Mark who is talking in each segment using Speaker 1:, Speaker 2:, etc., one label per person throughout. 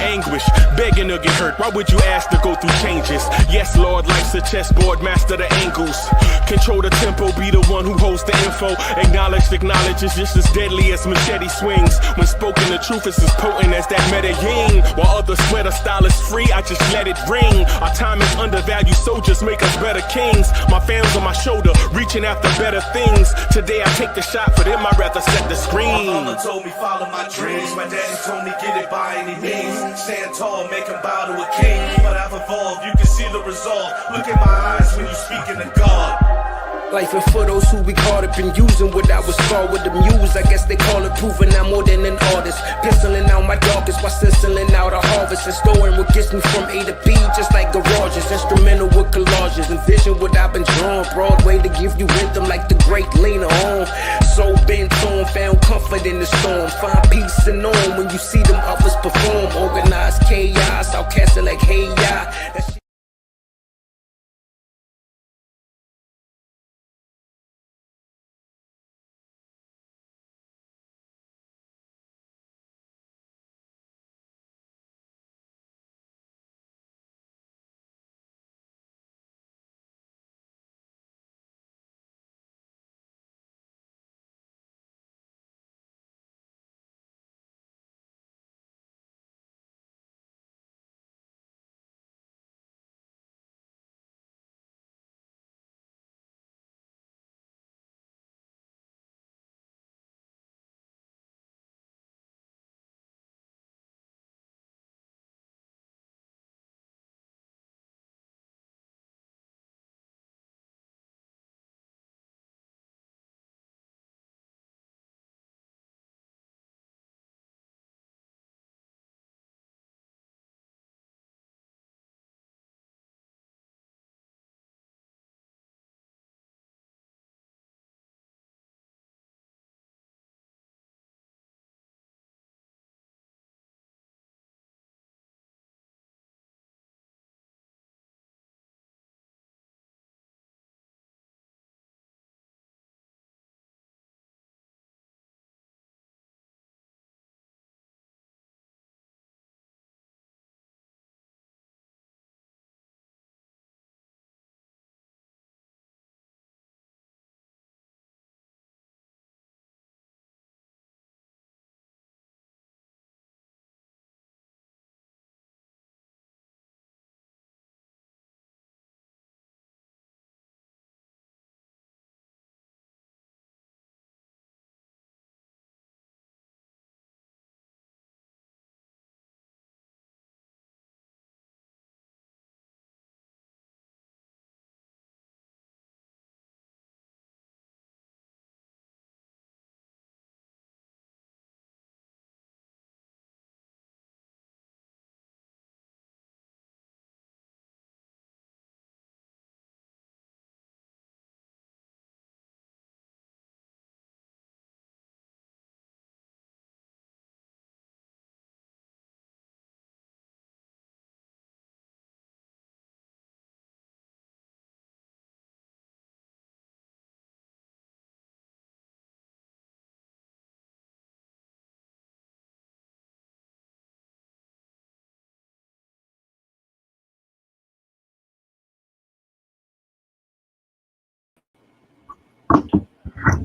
Speaker 1: anguish, begging to get hurt. Why would you ask to go through changes? Yes, Lord, life's a chessboard, master the angles. Control the tempo, be the one who holds the info. Acknowledge is just as deadly as machete swings. When spoken, the truth is as potent as that Medellin. While others swear the style is free, I just let it ring. Our time is undervalued, soldiers make us better kings. My fam's on my shoulder, reaching after better things. Today I take the shot, for them I'd rather set the screen.
Speaker 2: My mother told me follow my dreams. My daddy told me get it by any means. Stand tall, make him bow to a king. But I've evolved, you can see the resolve. Look in my eyes when you speaking to God.
Speaker 3: Life and for those who we caught up in using what I was called with the muse. I guess they call it proving I'm more than an artist. Pistoling out my darkest while sizzling out a harvest. And storing what gets me from A to B, just like garages. Instrumental with collages. Envision what I've been drawing. Broadway to give you rhythm like the great Lena on. So bent on, found comfort in the storm. Find peace and on when you see them others perform. Organized chaos, outcasted like hey ya.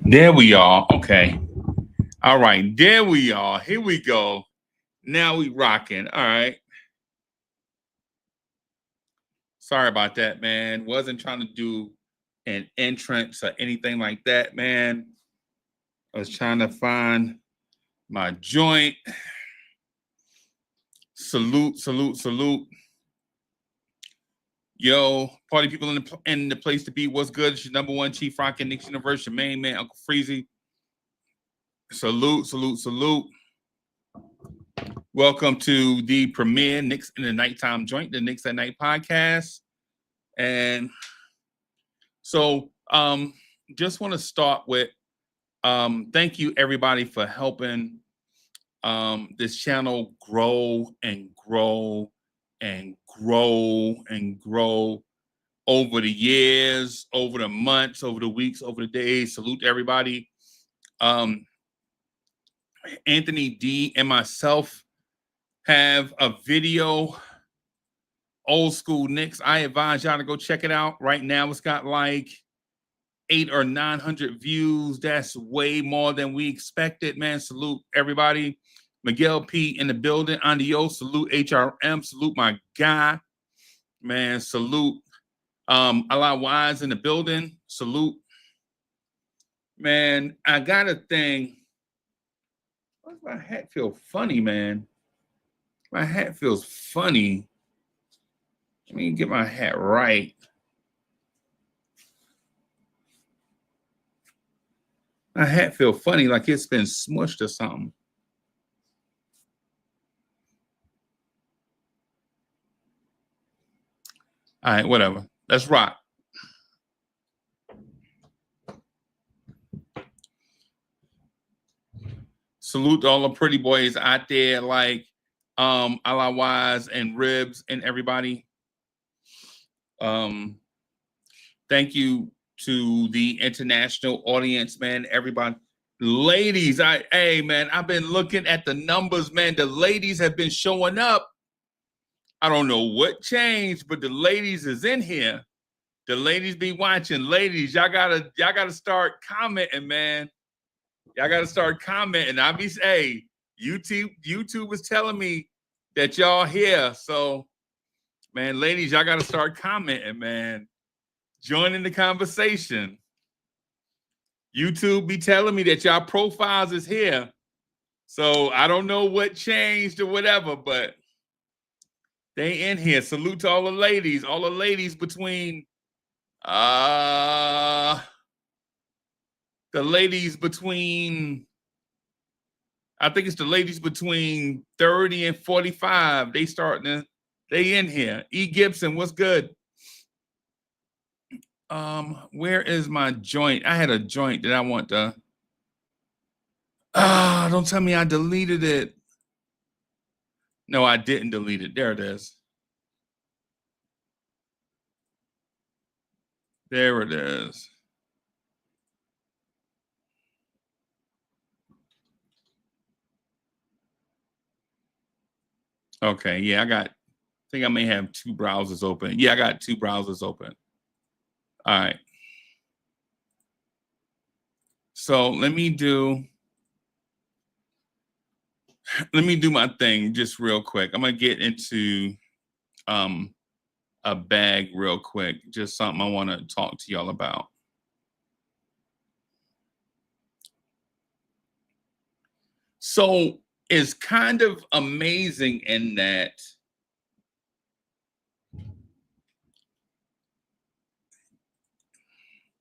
Speaker 4: There we are. Okay. All right. There we are. Here we go. Now we rocking. All right. Sorry about that, man. Wasn't trying to do an entrance or anything like that, man. I was trying to find my joint. Salute, salute, salute. Yo, party people in the place to be. What's good? It's your number one Chief Rockin' Knicks Universe, your main man, Uncle Freezy. Salute, salute, salute. Welcome to the premiere Knicks in the Nighttime joint, the Knicks at Night podcast. And so just want to start with thank you everybody for helping this channel grow and grow and grow and grow over the years, over the months, over the weeks, over the days. Salute to everybody. Anthony D and myself have a video, old school Knicks. I advise y'all to go check it out. Right now, it's got like 800 or 900 views. That's way more than we expected, man. Salute everybody. Miguel P in the building. Andio, salute HRM. Salute my guy, man. Salute Allah Wise in the building. Salute, man. I got a thing. Why does my hat feel funny, man? My hat feels funny. Let me get my hat right. My hat feel funny, like it's been smushed or something. All right, whatever. Let's rock. Salute to all the pretty boys out there, like Allah Wise and Ribs and everybody. Thank you to the international audience, man. Everybody, ladies, hey man, I've been looking at the numbers, man. The ladies have been showing up. I don't know what changed, but the ladies is in here. The ladies be watching. Ladies, y'all gotta start commenting, man. Y'all gotta start commenting. Hey, YouTube was telling me that y'all here. So, man, ladies, y'all gotta start commenting, man. Joining the conversation. YouTube be telling me that y'all profiles is here. So I don't know what changed or whatever, but they in here. Salute to all the ladies between the ladies between, I think it's the ladies between 30 and 45. They in here. E. Gibson, what's good? Where is my joint? I had a joint that I want to. Don't tell me I deleted it. No, I didn't delete it. There it is. There it is. Okay, yeah, I think I may have 2 browsers open. Yeah, I got 2 browsers open. All right. So let me do my thing just real quick. I'm gonna get into a bag real quick, just something I want to talk to y'all about. So it's kind of amazing in that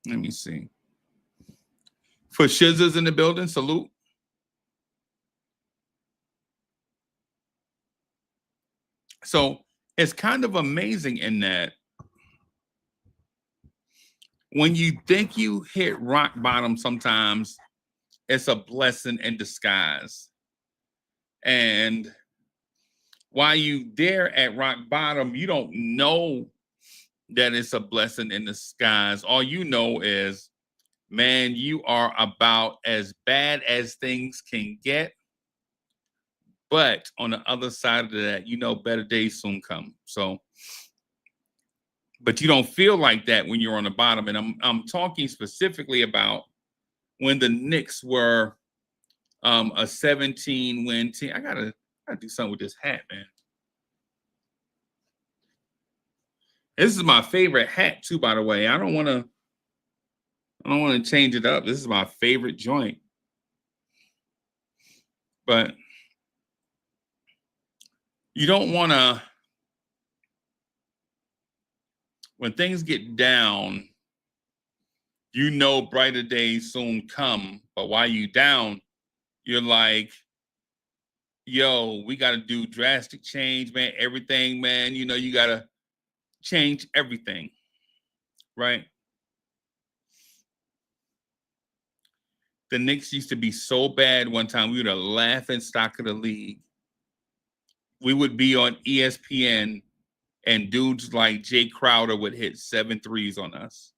Speaker 4: let me see. For Shizzers in the building, salute. So it's kind of amazing in that when you think you hit rock bottom, sometimes it's a blessing in disguise. And while you there at rock bottom, you don't know that it's a blessing in disguise. All you know is, man, you are about as bad as things can get. But on the other side of that, you know, better days soon come. So, but you don't feel like that when you're on the bottom. And I'm talking specifically about when the Knicks were a 17-win team. I gotta do something with this hat, man. This is my favorite hat too, by the way. I don't want to change it up. This is my favorite joint. But you don't want to, when things get down, you know brighter days soon come. But while you down, you're like, yo, we got to do drastic change, man. Everything, man. You know, you got to change everything, right? The Knicks used to be so bad one time. We were the laughing stock of the league. We would be on ESPN and dudes like Jay Crowder would hit 7 threes on us.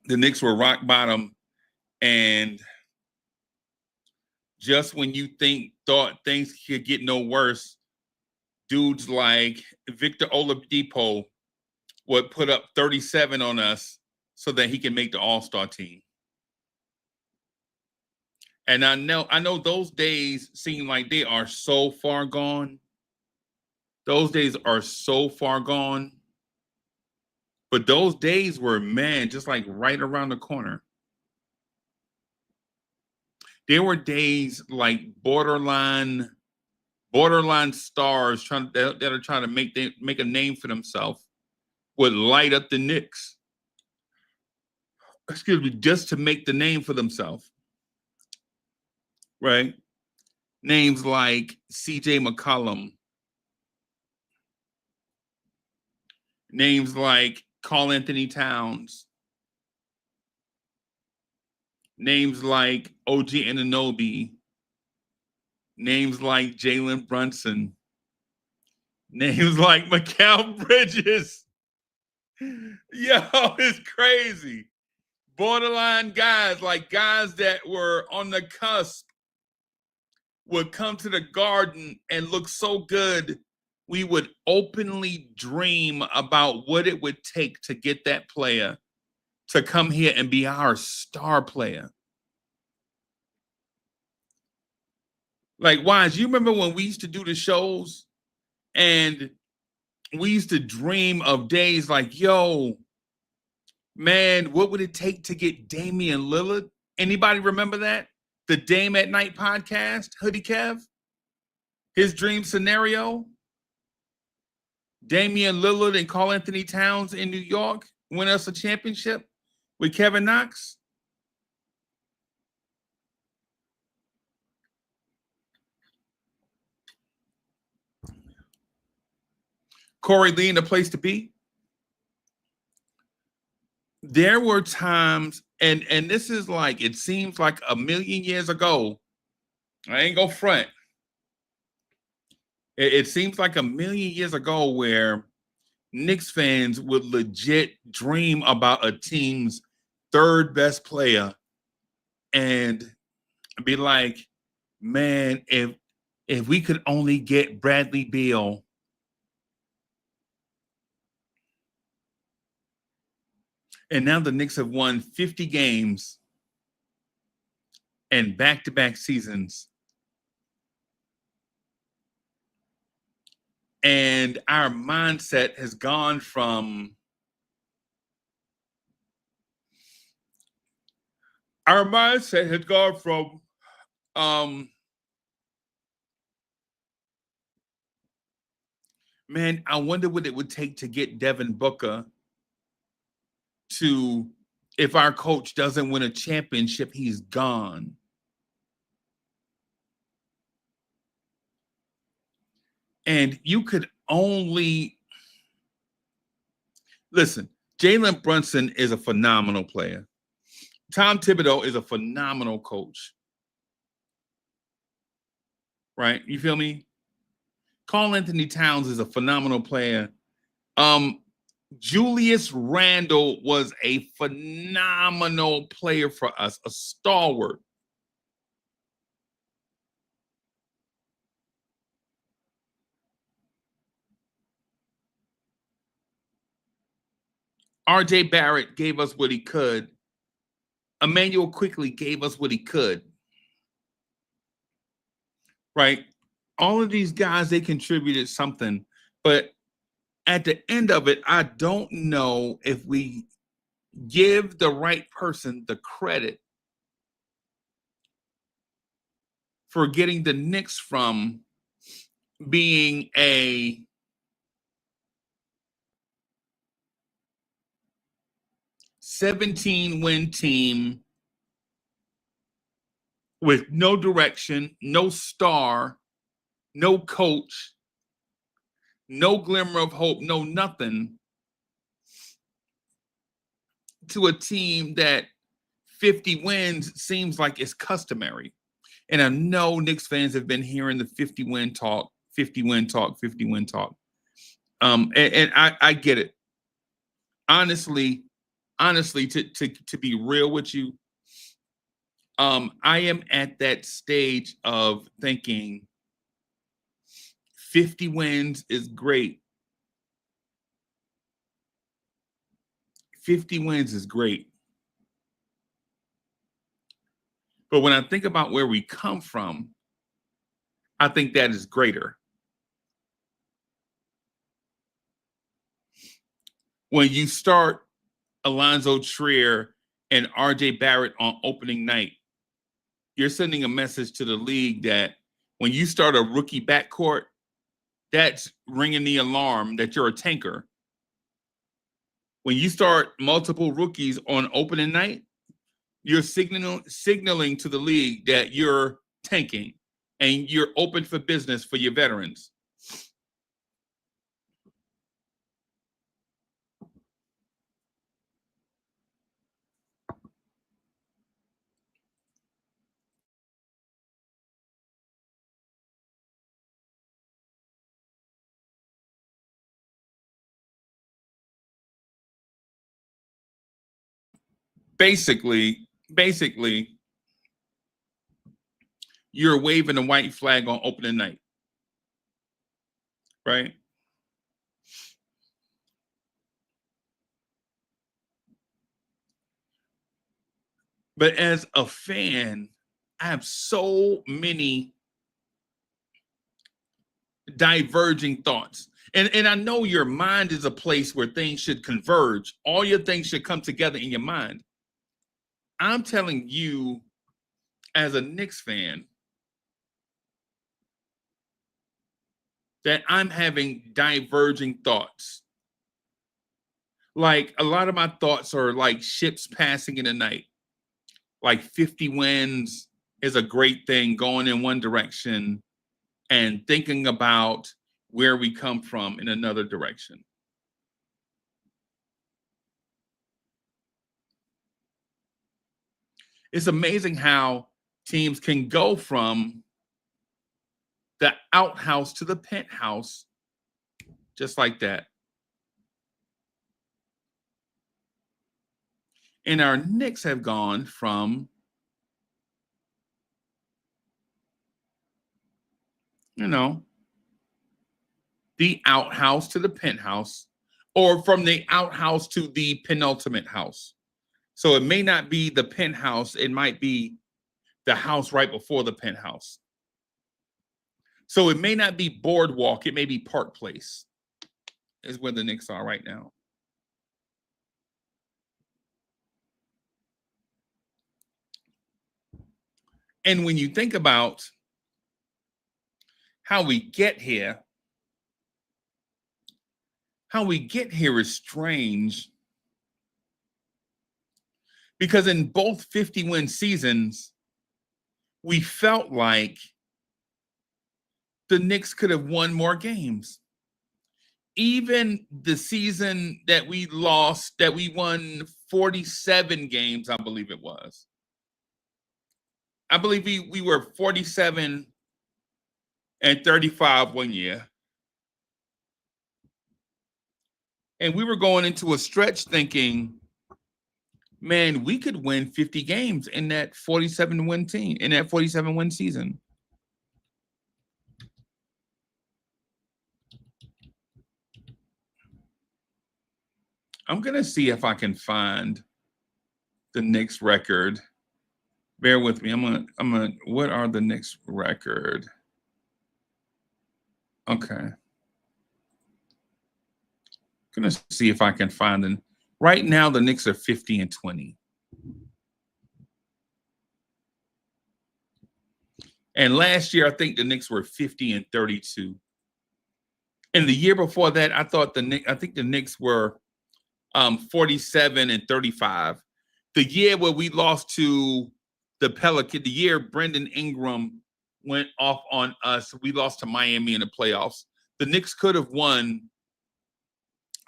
Speaker 4: the Knicks were rock bottom, and just when you thought things could get no worse, dudes like Victor Oladipo would put up 37 on us so that he can make the All-Star team. And I know those days seem like they are so far gone. Those days are so far gone. But those days were, man, just like right around the corner. There were days like borderline stars that are trying to make a name for themselves would light up the Knicks. Excuse me, just to make the name for themselves. Right? Names like C.J. McCollum. Names like Karl Anthony Towns. Names like OG Anunoby. Names like Jalen Brunson. Names like Mikal Bridges. Yo, it's crazy. Borderline guys, like guys that were on the cusp, would come to the Garden and look so good, we would openly dream about what it would take to get that player to come here and be our star player. Like, Wise, you remember when we used to do the shows and we used to dream of days like, yo, man, what would it take to get Damian Lillard? Anybody remember that? The Dame at Night podcast, Hoodie Kev? His dream scenario? Damian Lillard and Karl Anthony Towns in New York win us a championship with Kevin Knox? Corey Lee in the place to be? There were times, and this is like, it seems like a million years ago. I ain't gonna front. It seems like a million years ago where Knicks fans would legit dream about a team's third best player and be like, man, if we could only get Bradley Beal. And now the Knicks have won 50 games and back-to-back seasons. And our mindset has gone from man, I wonder what it would take to get Devin Booker to, if our coach doesn't win a championship, he's gone. And you could only listen. Jalen Brunson is a phenomenal player. Tom Thibodeau is a phenomenal coach. Right? You feel me? Karl Anthony Towns is a phenomenal player. Julius Randle was a phenomenal player for us, a stalwart. RJ Barrett gave us what he could. Emmanuel Quickly gave us what he could. Right? All of these guys, they contributed something. But at the end of it, I don't know if we give the right person the credit for getting the Knicks from being a $17-win team with no direction, no star, no coach, no glimmer of hope, no nothing, to a team that 50 wins seems like it's customary. And I know Knicks fans have been hearing the 50-win talk, 50-win talk, 50-win talk. And I get it. Honestly, honestly, to be real with you, I am at that stage of thinking 50 wins is great. 50 wins is great. But when I think about where we come from, I think that is greater. When you start Alonzo Trier and RJ Barrett on opening night, you're sending a message to the league that when you start a rookie backcourt, that's ringing the alarm that you're a tanker. When you start multiple rookies on opening night, you're signaling to the league that you're tanking and you're open for business for your veterans. Basically, you're waving a white flag on opening night, right? But as a fan, I have so many diverging thoughts. And I know your mind is a place where things should converge. All your things should come together in your mind. I'm telling you, as a Knicks fan, that I'm having diverging thoughts. Like a lot of my thoughts are like ships passing in the night. Like 50 wins is a great thing going in one direction and thinking about where we come from in another direction. It's amazing how teams can go from the outhouse to the penthouse just like that. And our Knicks have gone from, the outhouse to the penthouse, or from the outhouse to the penultimate house. So it may not be the penthouse, it might be the house right before the penthouse. So it may not be Boardwalk, it may be Park Place, is where the Knicks are right now. And when you think about how we get here is strange. Because in both 50-win seasons, we felt like the Knicks could have won more games. Even the season that we lost, that we won 47 games, I believe it was. I believe we were 47 and 35 one year. And we were going into a stretch thinking, man, we could win 50 games in that 47-win team, in that 47-win season. I'm going to see if I can find the Knicks record. Bear with me. What are the Knicks record? Okay. Going to see if I can find them. Right now, the Knicks are 50-20. And last year, I think the Knicks were 50-32. And the year before that, I think the Knicks were 47-35. The year where we lost to the Pelicans, the year Brendan Ingram went off on us, we lost to Miami in the playoffs. The Knicks could have won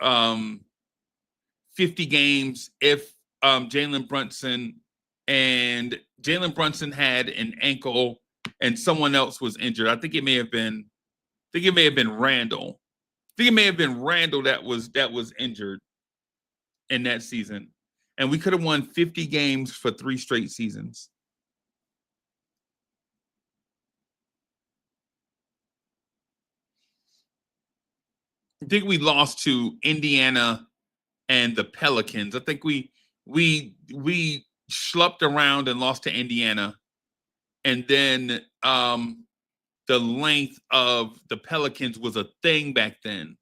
Speaker 4: 50 games if Jalen Brunson had an ankle and someone else was injured. I think it may have been Randall. I think it may have been Randall that was injured in that season. And we could have won 50 games for 3 straight seasons. I think we lost to Indiana and the Pelicans. I think we schlepped around and lost to Indiana. And then the length of the Pelicans was a thing back then.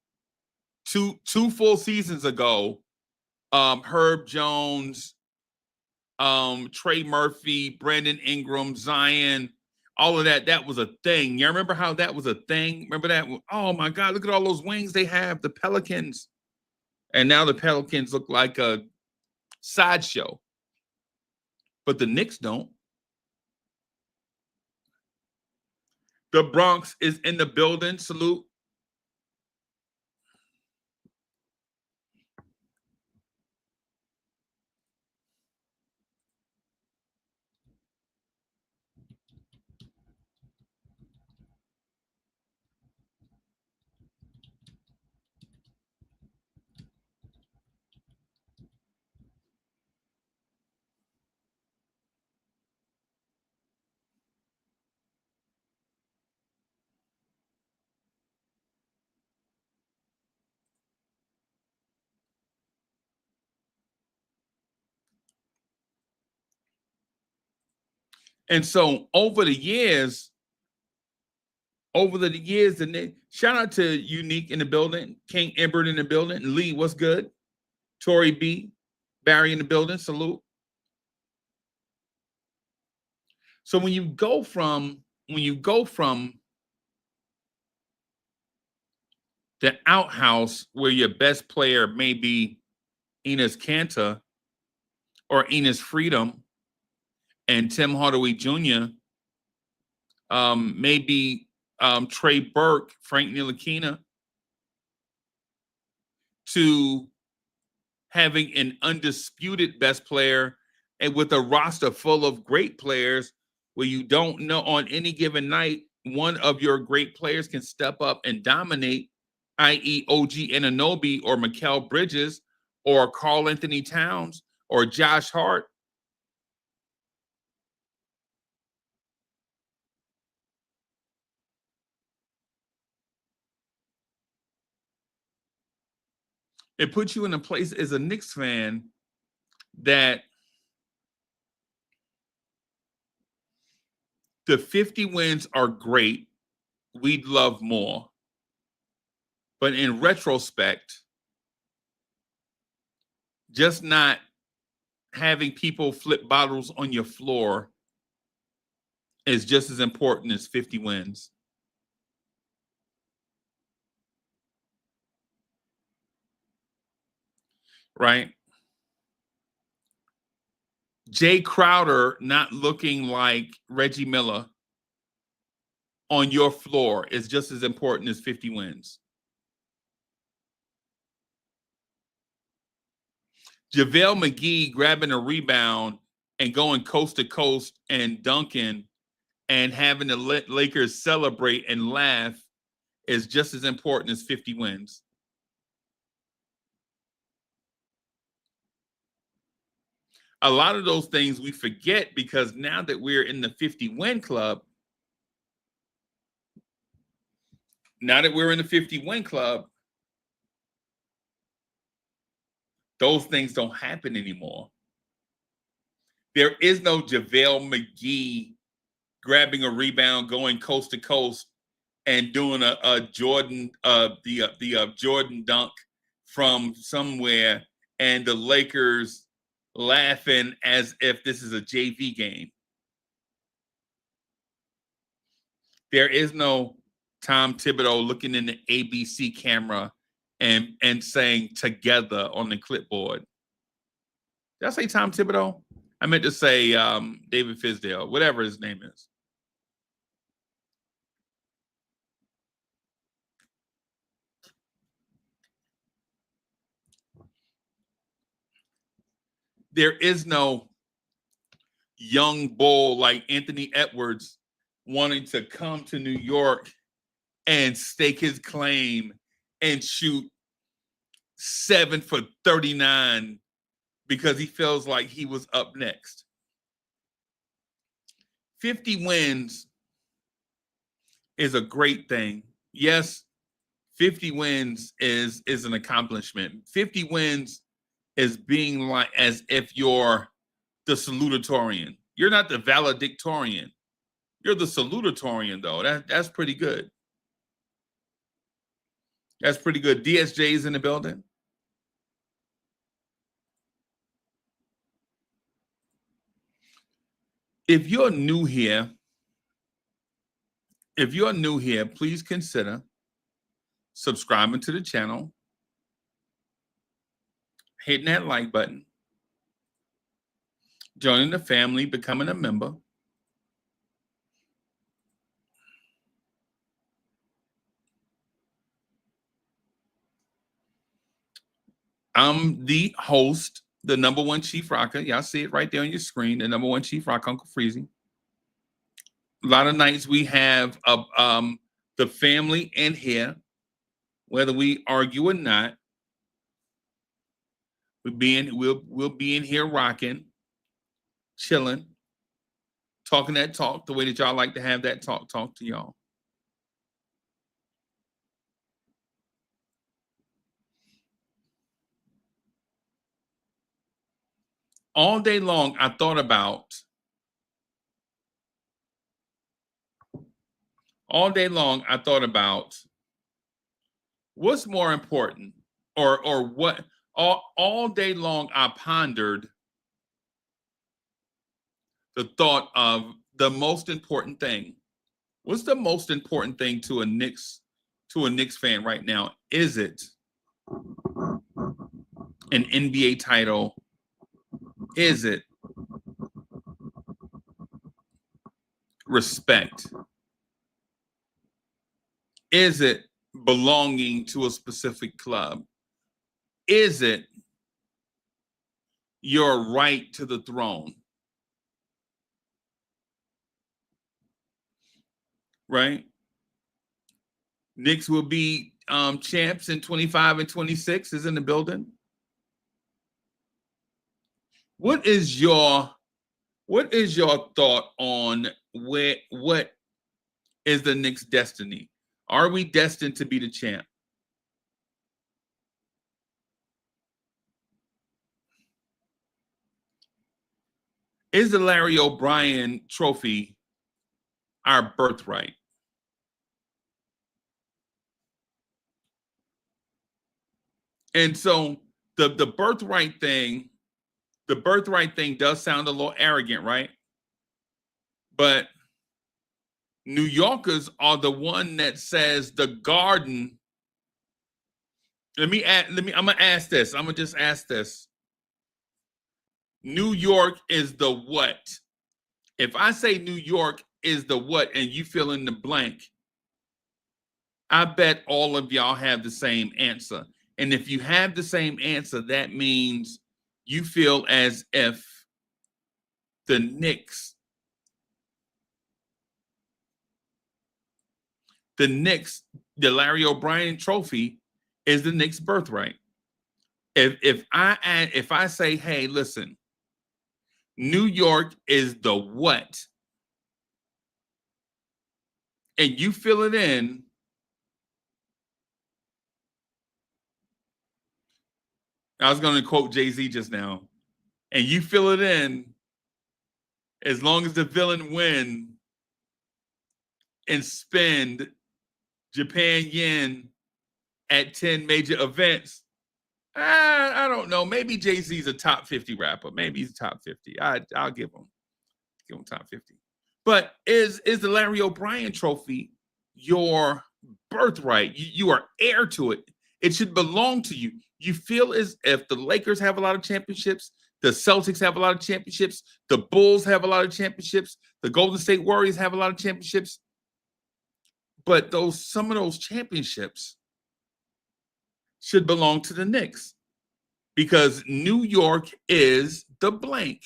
Speaker 4: Two full seasons ago, Herb Jones, Trey Murphy, Brandon Ingram, Zion, all of that was a thing. You remember how that was a thing? Remember that? Oh my God, look at all those wings they have, the Pelicans. And now the Pelicans look like a sideshow. But the Knicks don't. The Bronx is in the building. Salute. And so over the years, and shout out to Unique in the building, King Ebert in the building, Lee, what's good? Tori B, Barry in the building, salute. So when you go from the Outhouse, where your best player may be Enes Kanter or Enes Freedom and Tim Hardaway Jr., maybe Trey Burke, Frank Ntilikina, to having an undisputed best player and with a roster full of great players where you don't know on any given night, one of your great players can step up and dominate, i.e. OG Anunoby or Mikal Bridges or Karl Anthony Towns or Josh Hart. It puts you in a place as a Knicks fan that the 50 wins are great. We'd love more. But in retrospect, just not having people flip bottles on your floor is just as important as 50 wins. Right? Jay Crowder not looking like Reggie Miller on your floor is just as important as 50 wins. JaVale McGee grabbing a rebound and going coast to coast and dunking and having the Lakers celebrate and laugh is just as important as 50 wins. A lot of those things we forget because now that we're in the 50-win club, those things don't happen anymore. There is no JaVale McGee grabbing a rebound, going coast to coast, and doing a Jordan Jordan dunk from somewhere, and the Lakers laughing as if this is a JV game. There is no Tom Thibodeau looking in the ABC camera and saying together on the clipboard. Did I say Tom Thibodeau? I meant to say David Fisdale, whatever his name is. There is no young bull like Anthony Edwards wanting to come to New York and stake his claim and shoot 7 for 39 because he feels like he was up next. 50 wins is a great thing. Yes, 50 wins is an accomplishment. 50 wins is being like as if you're the salutatorian. You're not the valedictorian. You're the salutatorian, though. That's pretty good. That's pretty good. DSJ is in the building. If you're new here, please consider subscribing to the channel, hitting that like button, joining the family, becoming a member. I'm the host, the number one chief rocker. Y'all see it right there on your screen, the number one chief rocker, Uncle Freezy. A lot of nights we have the family in here, whether we argue or not. We'll be in here rocking, chilling, talking that talk the way that y'all like to have that talk to y'all. All day long, I thought about what's more important, or what. All day long, I pondered the thought of the most important thing. What's the most important thing to a Knicks fan right now? Is it an NBA title? Is it respect? Is it belonging to a specific club? Is it your right to the throne? Right? Knicks will be champs in 25 and 26 is in the building. What is your thought on what is the Knicks' destiny? Are we destined to be the champ? Is the Larry O'Brien trophy our birthright? And so the birthright thing does sound a little arrogant, right? But New Yorkers are the one that says the Garden. I'm gonna ask this. I'm gonna just ask this. New York is the what? If I say New York is the what and you fill in the blank, I bet all of y'all have the same answer. And if you have the same answer, that means you feel as if the Knicks, the Larry O'Brien trophy is the Knicks' birthright. If I say, hey, listen, New York is the what, and you fill it in, I was going to quote Jay-Z just now, and you fill it in, as long as the villain win and spend Japan yen at 10 major events, I don't know. Maybe Jay-Z's a top 50 rapper. Maybe he's top 50. I'll give him top 50. But is the Larry O'Brien trophy your birthright? You are heir to it. It should belong to you. You feel as if the Lakers have a lot of championships, the Celtics have a lot of championships, the Bulls have a lot of championships, the Golden State Warriors have a lot of championships. But some of those championships should belong to the Knicks because New York is the blank.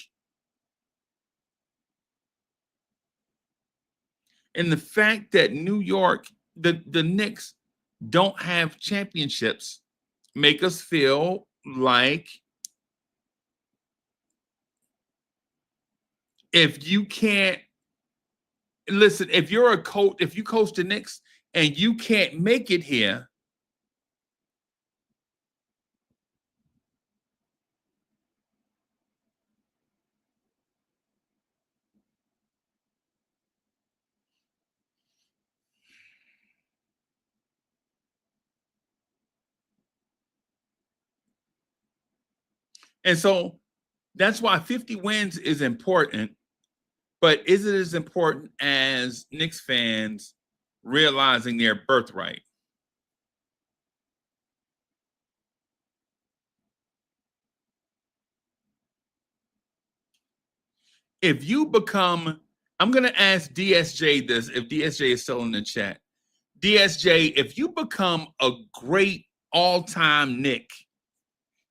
Speaker 4: And the fact that New York, the Knicks don't have championships make us feel like If you can't listen, if you're a coach, if you coach the Knicks and you can't make it here, and so that's why 50 wins is important. But is it as important as Knicks fans realizing their birthright? If you become, I'm going to ask DSJ this, if DSJ is still in the chat. DSJ, if you become a great all-time Knick,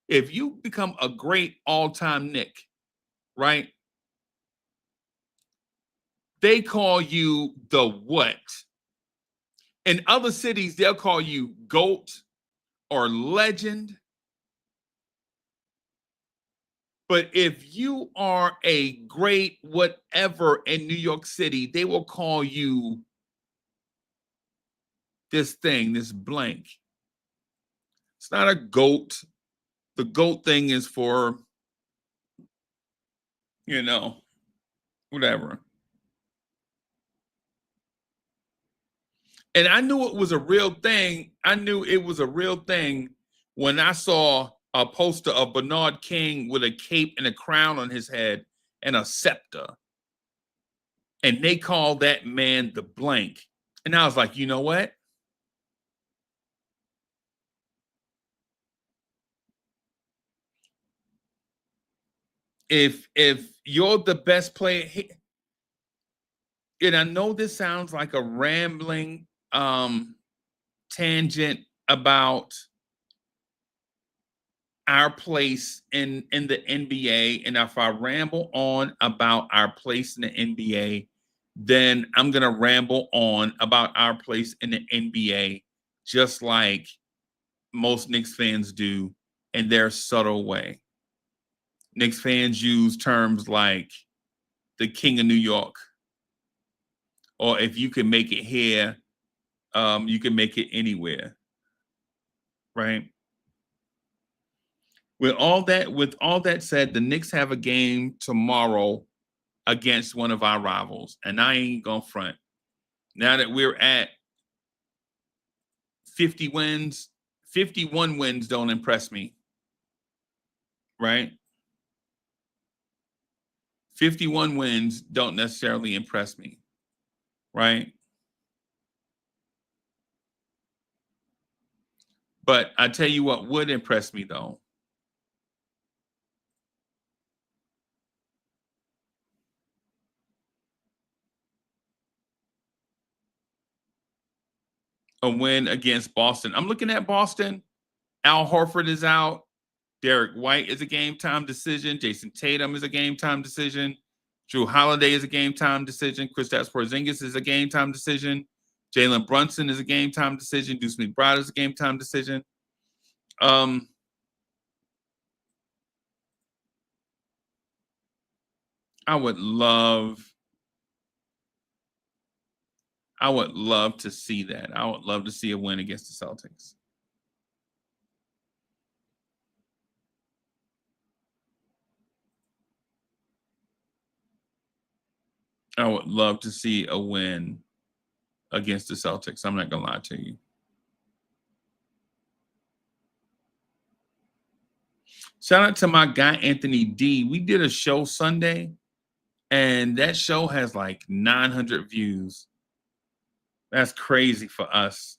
Speaker 4: if you become a great all-time Knick, right? They call you the what? In other cities, they'll call you GOAT or legend. But if you are a great whatever in New York City, they will call you this thing, this blank. It's not a GOAT. The GOAT thing is for, whatever. And I knew it was a real thing. I knew it was a real thing when I saw a poster of Bernard King with a cape and a crown on his head and a scepter. And they called that man the blank. And I was like, you know what? If you're the best player, and I know this sounds like a rambling tangent about our place in the NBA, and if I ramble on about our place in the NBA, then I'm gonna ramble on about our place in the NBA, just like most Knicks fans do in their subtle way. Knicks fans use terms like the King of New York, or if you can make it here, you can make it anywhere, right? With all that said, the Knicks have a game tomorrow against one of our rivals, and I ain't gonna front. Now that we're at 50 wins, 51 wins don't impress me, right? 51 wins don't necessarily impress me, right? But I tell you what would impress me, though. A win against Boston. I'm looking at Boston. Al Horford is out. Derek White is a game-time decision. Jason Tatum is a game-time decision. Drew Holiday is a game-time decision. Kristaps Porzingis is a game-time decision. Jalen Brunson is a game-time decision. Deuce McBride is a game-time decision. I would love to see that. I would love to see a win against the Celtics. I would love to see a win against the Celtics. I'm not going to lie to you. Shout out to my guy, Anthony D. We did a show Sunday, and that show has like 900 views. That's crazy for us.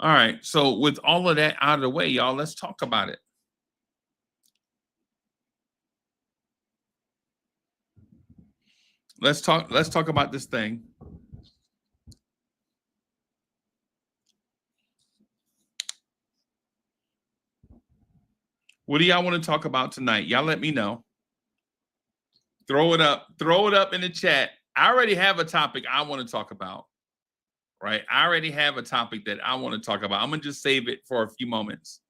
Speaker 4: All right. So with all of that out of the way, y'all, let's talk about it. Let's talk about this thing. What do y'all want to talk about tonight? Y'all let me know. Throw it up in the chat. I already have a topic I want to talk about. right? I already have a topic that I want to talk about. I'm going to just save it for a few moments.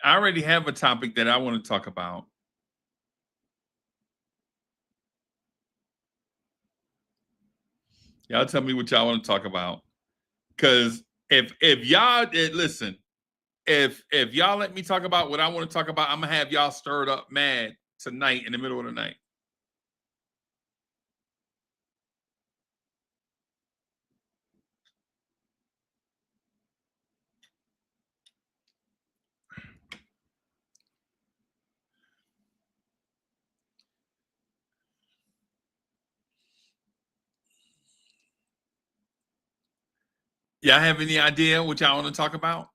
Speaker 4: I already have a topic that I want to talk about. Y'all tell me what y'all want to talk about. Because if y'all listen, if y'all let me talk about what I want to talk about, I'm gonna have y'all stirred up mad tonight in the middle of the night. Y'all have any idea what y'all want to talk about?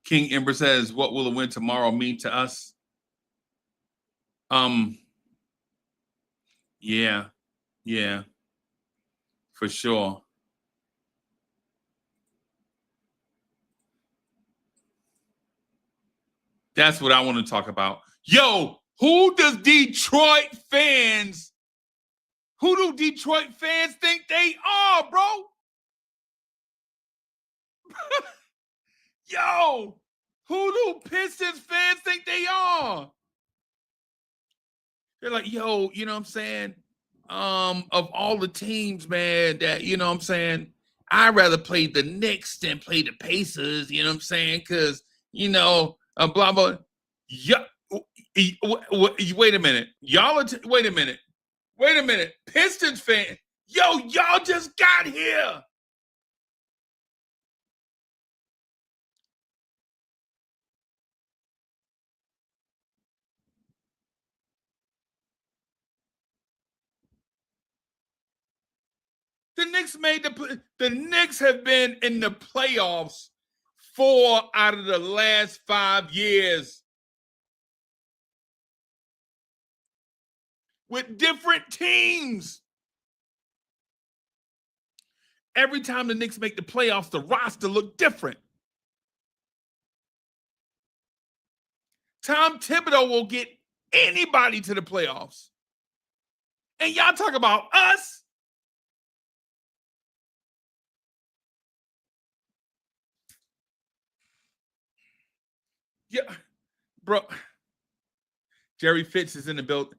Speaker 4: King Ember says, "What will a win tomorrow mean to us?" Yeah, for sure. That's what I want to talk about. Yo, who do Detroit fans think they are, bro? Yo, who do Pistons fans think they are? They're like, yo, you know what I'm saying? Of all the teams, man, that, you know what I'm saying, I'd rather play the Knicks than play the Pacers, you know what I'm saying? Because, blah, blah. Yeah. Wait a minute. Wait a minute. Pistons fan. Yo, y'all just got here. The Knicks have been in the playoffs 4 out of the last 5 years with different teams. Every time the Knicks make the playoffs, the roster look different. Tom Thibodeau will get anybody to the playoffs. And y'all talk about us? Yeah, bro. Jerry Fitz is in the building.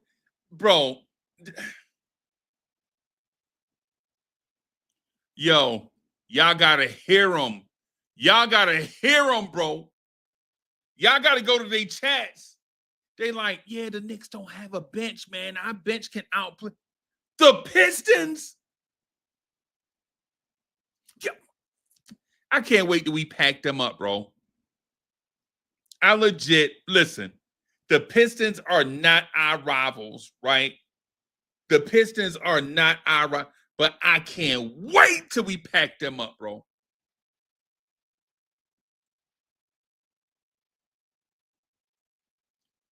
Speaker 4: Bro. Yo, y'all gotta hear him. Y'all gotta hear him, bro. Y'all gotta go to their chats. They like, yeah, the Knicks don't have a bench, man. Our bench can outplay the Pistons. Yo, I can't wait till we pack them up, bro. I legit, listen, the Pistons are not our rivals, right? The Pistons are not our rivals, but I can't wait till we pack them up, bro.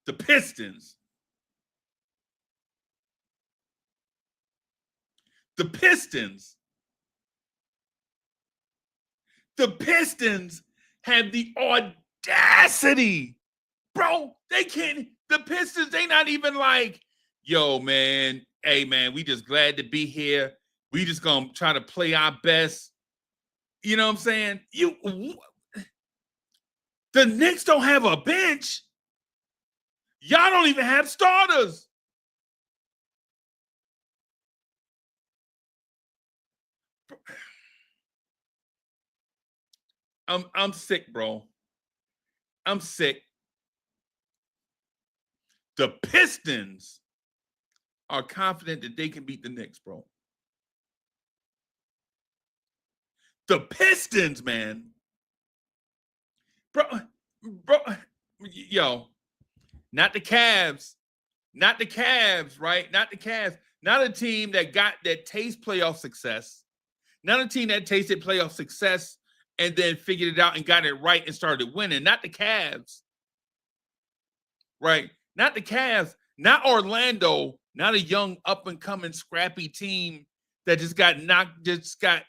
Speaker 4: The Pistons. The Pistons. The Pistons have the audacity. Bro, they can't. The Pistons, they not even like, yo, man, hey, man, we just glad to be here. We just going to try to play our best. You know what I'm saying? The Knicks don't have a bench. Y'all don't even have starters. I'm sick, bro. I'm sick. The Pistons are confident that they can beat the Knicks, bro. The Pistons, man. Bro, yo, not the Cavs. Not the Cavs, right? Not the Cavs. Not a team that tastes playoff success. Not a team that tasted playoff success and then figured it out and got it right and started winning. Not the Cavs. Right? Not the Cavs. Not Orlando. Not a young up-and-coming scrappy team that just got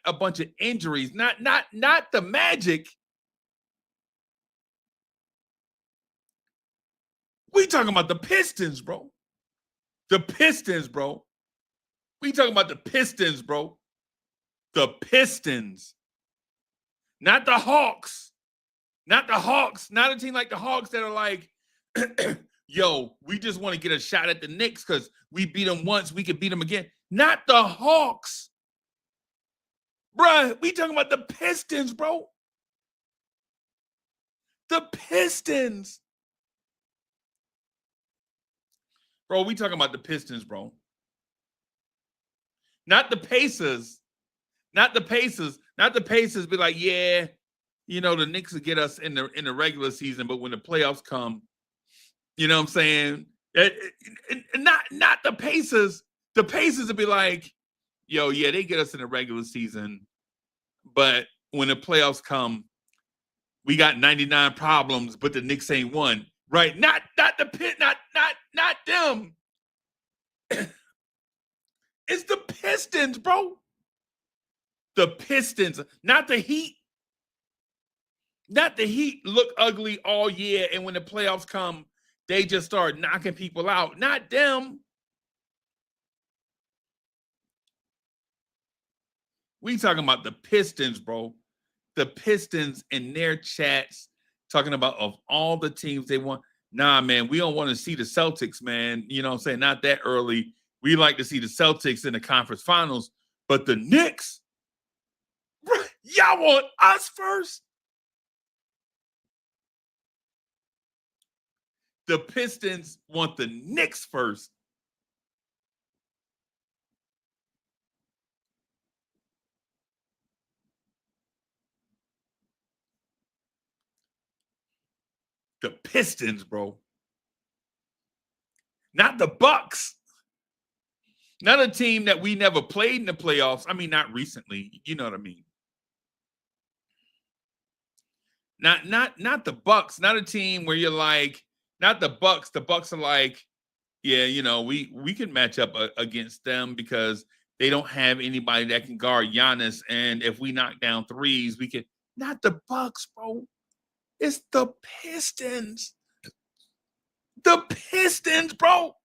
Speaker 4: a bunch of injuries. Not the Magic. We talking about the Pistons, bro. The Pistons, bro. We talking about the Pistons, bro. The Pistons. Not the Hawks. Not the Hawks. Not a team like the Hawks that are like, yo, we just want to get a shot at the Knicks because we beat them once, we could beat them again. Not the Hawks. Bruh, we talking about the Pistons, bro. The Pistons. Bro, we talking about the Pistons, bro. Not the Pacers. Not the Pacers. Not the Pacers be like, yeah, you know, the Knicks will get us in the regular season, but when the playoffs come, you know what I'm saying? Not the Pacers. The Pacers will be like, yo, yeah, they get us in the regular season, but when the playoffs come, we got 99 problems, but the Knicks ain't won. Right? Not them. It's the Pistons, bro. The Pistons, not the Heat. Not the Heat look ugly all year, and when the playoffs come, they just start knocking people out. Not them. We talking about the Pistons, bro. The Pistons in their chats talking about of all the teams they want. Nah, man, we don't want to see the Celtics, man. You know what I'm saying? Not that early. We like to see the Celtics in the conference finals, but the Knicks, y'all want us first? The Pistons want the Knicks first. The Pistons, bro. Not the Bucks. Not a team that we never played in the playoffs. I mean, not recently. You know what I mean? Not the Bucks. Not a team where you're like, not the Bucks. The Bucks are like, yeah, you know, we can match up against them because they don't have anybody that can guard Giannis. And if we knock down threes, we can. Not the Bucks, bro. It's the Pistons. The Pistons, bro.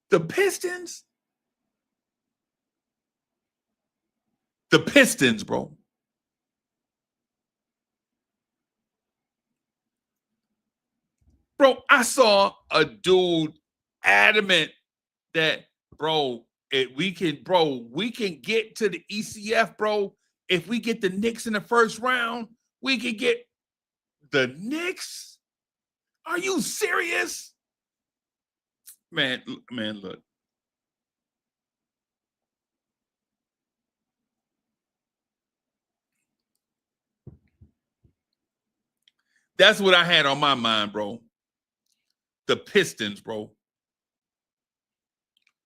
Speaker 4: The Pistons. The Pistons, bro. Bro, I saw a dude adamant that, bro, we can get to the ECF, bro. If we get the Knicks in the first round, we can get the Knicks. Are you serious? Man, look. That's what I had on my mind, bro. The Pistons, bro.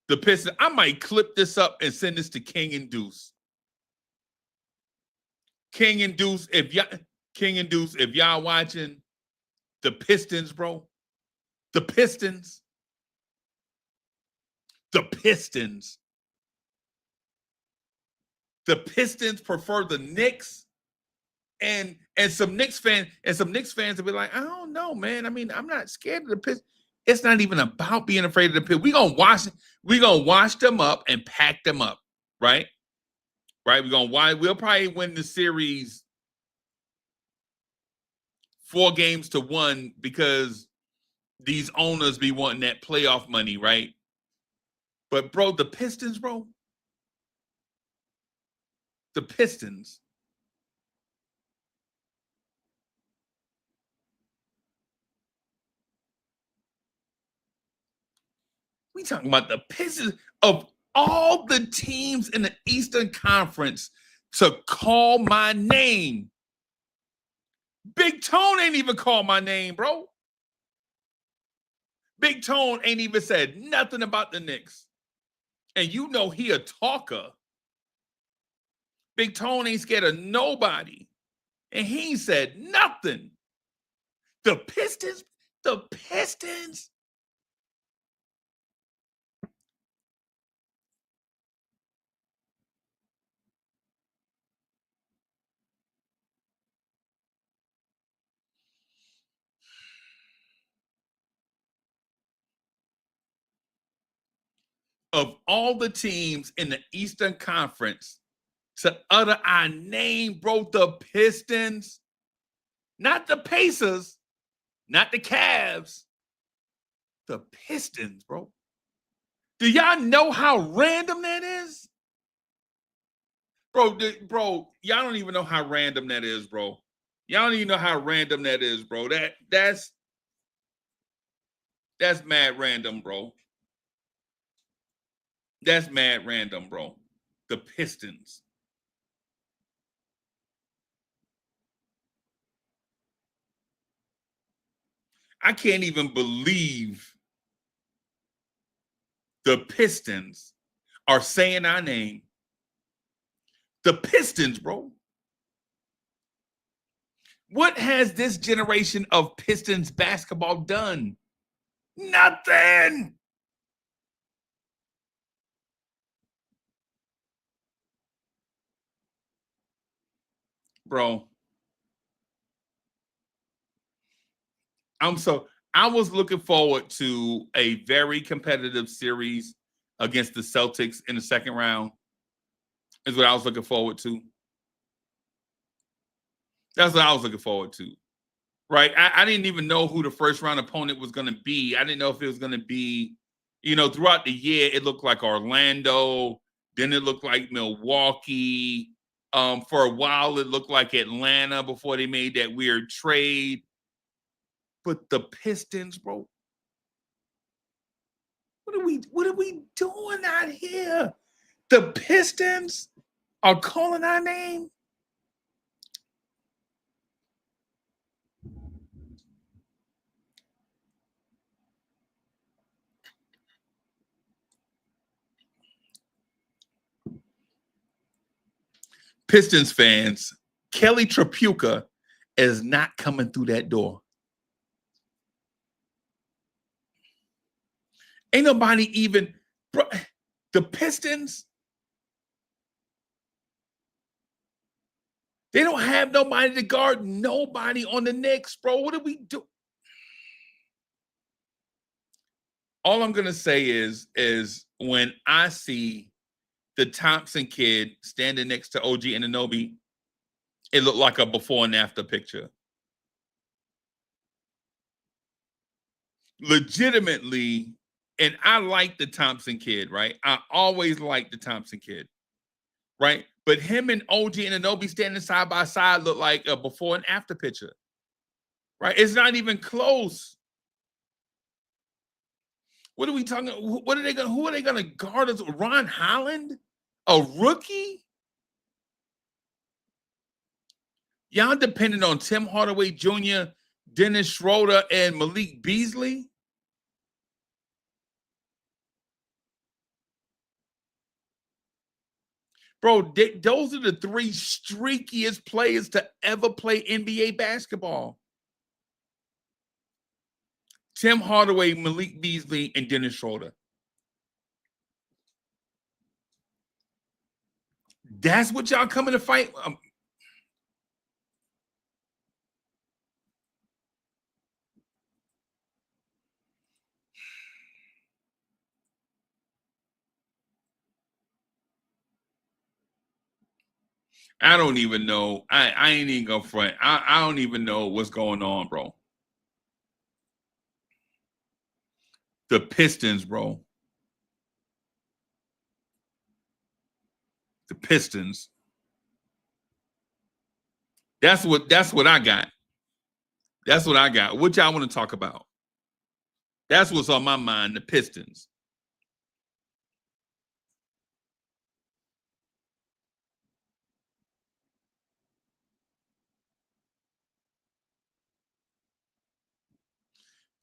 Speaker 4: The Pistons. I might clip this up and send this to King and Deuce. King and Deuce, if y'all watching the Pistons, bro. The Pistons. The Pistons. The Pistons prefer the Knicks. And some Knicks fans will be like, I don't know, man. I mean, I'm not scared of the Pistons. It's not even about being afraid of the Pistons. We're gonna wash them up and pack them up, right? Right? We'll probably win the series 4-1 because these owners be wanting that playoff money, right? But bro, the Pistons, bro. The Pistons. We talking about the Pistons of all the teams in the Eastern Conference to call my name. Big Tone ain't even called my name, bro. Big Tone ain't even said nothing about the Knicks. And you know he a talker. Big Tone ain't scared of nobody. And he ain't said nothing. The Pistons. Of all the teams in the Eastern Conference to utter our name, bro, the Pistons, not the Pacers, not the Cavs, the Pistons, bro. Do y'all know how random that is? Bro, y'all don't even know how random that is, bro. Y'all don't even know how random that is, bro. That's mad random, bro. That's mad random, bro. The Pistons. I can't even believe the Pistons are saying our name. The Pistons, bro. What has this generation of Pistons basketball done? Nothing. Bro. I was looking forward to a very competitive series against the Celtics in the second round. Is what I was looking forward to. That's what I was looking forward to. Right? I didn't even know who the first round opponent was going to be. I didn't know if it was going to be, throughout the year, it looked like Orlando. Then it looked like Milwaukee. For a while, it looked like Atlanta before they made that weird trade. But the Pistons, bro, what are we doing out here? The Pistons are calling our name. Pistons fans, Kelly Tripucka is not coming through that door. Ain't nobody even, bro, the Pistons, they don't have nobody to guard nobody on the Knicks, bro. What do we do? All I'm going to say is when I see the Thompson kid standing next to OG Anunoby, it looked like a before and after picture. Legitimately, and I like the Thompson kid, right? I always liked the Thompson kid, right? But him and OG Anunoby standing side by side look like a before and after picture, right? It's not even close. What are we talking? Who are they going to guard us? Ron Holland, a rookie? Y'all depending on Tim Hardaway Jr., Dennis Schroeder, and Malik Beasley? Bro, those are the three streakiest players to ever play NBA basketball. Tim Hardaway, Malik Beasley, and Dennis Schroeder. That's what y'all coming to fight? I don't even know. I ain't even gonna front. I don't even know what's going on, bro. The Pistons, bro. The Pistons. That's what I got. That's what I got. What y'all want to talk about? That's what's on my mind, the Pistons.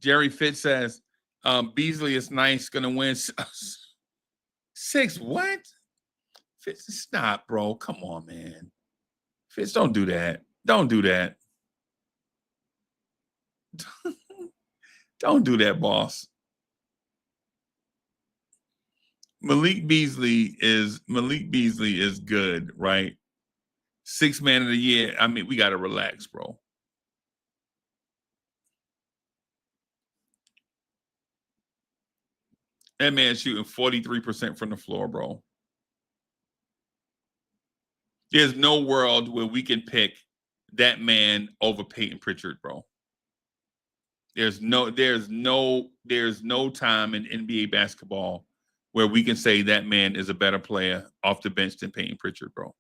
Speaker 4: Jerry Fitz says, Beasley is nice, gonna win 6. What? Fitz, stop, bro. Come on, man. Fitz, don't do that. Don't do that. Don't do that, boss. Malik Beasley is good, right? 6th man of the year. I mean, we gotta relax, bro. That man shooting 43% from the floor, bro. There's no world where we can pick that man over Peyton Pritchard, bro. There's no time in NBA basketball where we can say that man is a better player off the bench than Peyton Pritchard, bro.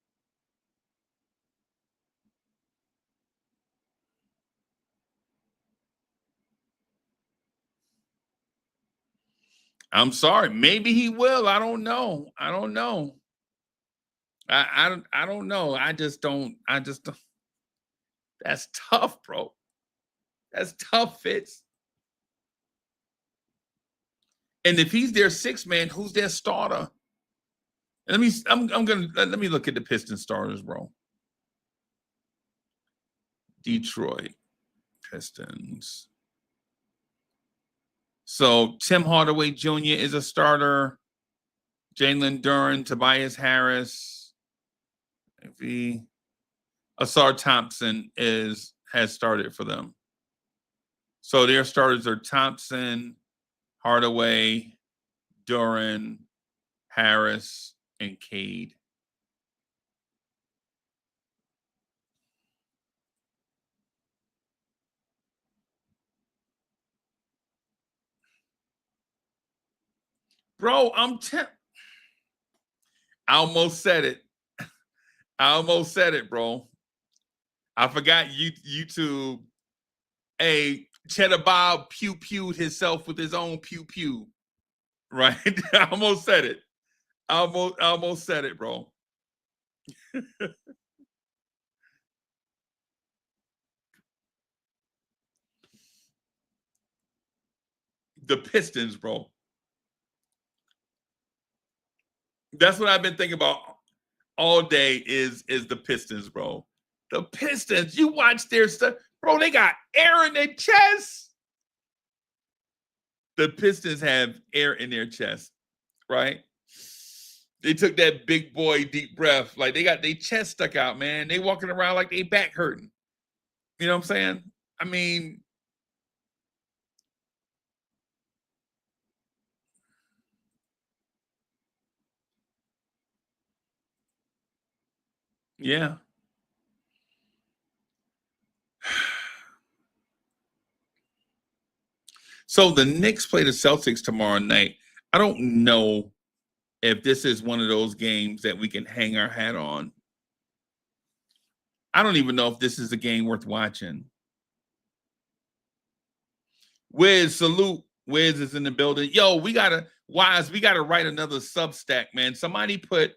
Speaker 4: I'm sorry. Maybe he will. I don't know. I don't know. I don't know. I just don't. That's tough, bro. That's tough, Fitz. And if he's their 6th man, who's their starter? Let me look at the Pistons starters, bro. Detroit Pistons. So Tim Hardaway Jr. is a starter. Jalen Duren, Tobias Harris, Asar Thompson has started for them. So their starters are Thompson, Hardaway, Duren, Harris, and Cade. Bro, I almost said it. I almost said it, bro. I forgot YouTube. Hey, Cheddar Bob pew-pewed himself with his own pew-pew. Right? I almost said it. I almost said it, bro. The Pistons, bro. That's what I've been thinking about all day is the Pistons, bro. The Pistons, you watch their stuff. Bro, they got air in their chest. The Pistons have air in their chest, right? They took that big boy deep breath. Like they got their chest stuck out, man. They walking around like they back hurting. You know what I'm saying? I mean, yeah. So the Knicks play the Celtics tomorrow night. I don't know if this is one of those games that we can hang our hat on. I don't even know if this is a game worth watching. Wiz, salute. Wiz is in the building. Yo, we gotta write another Substack, man. Somebody put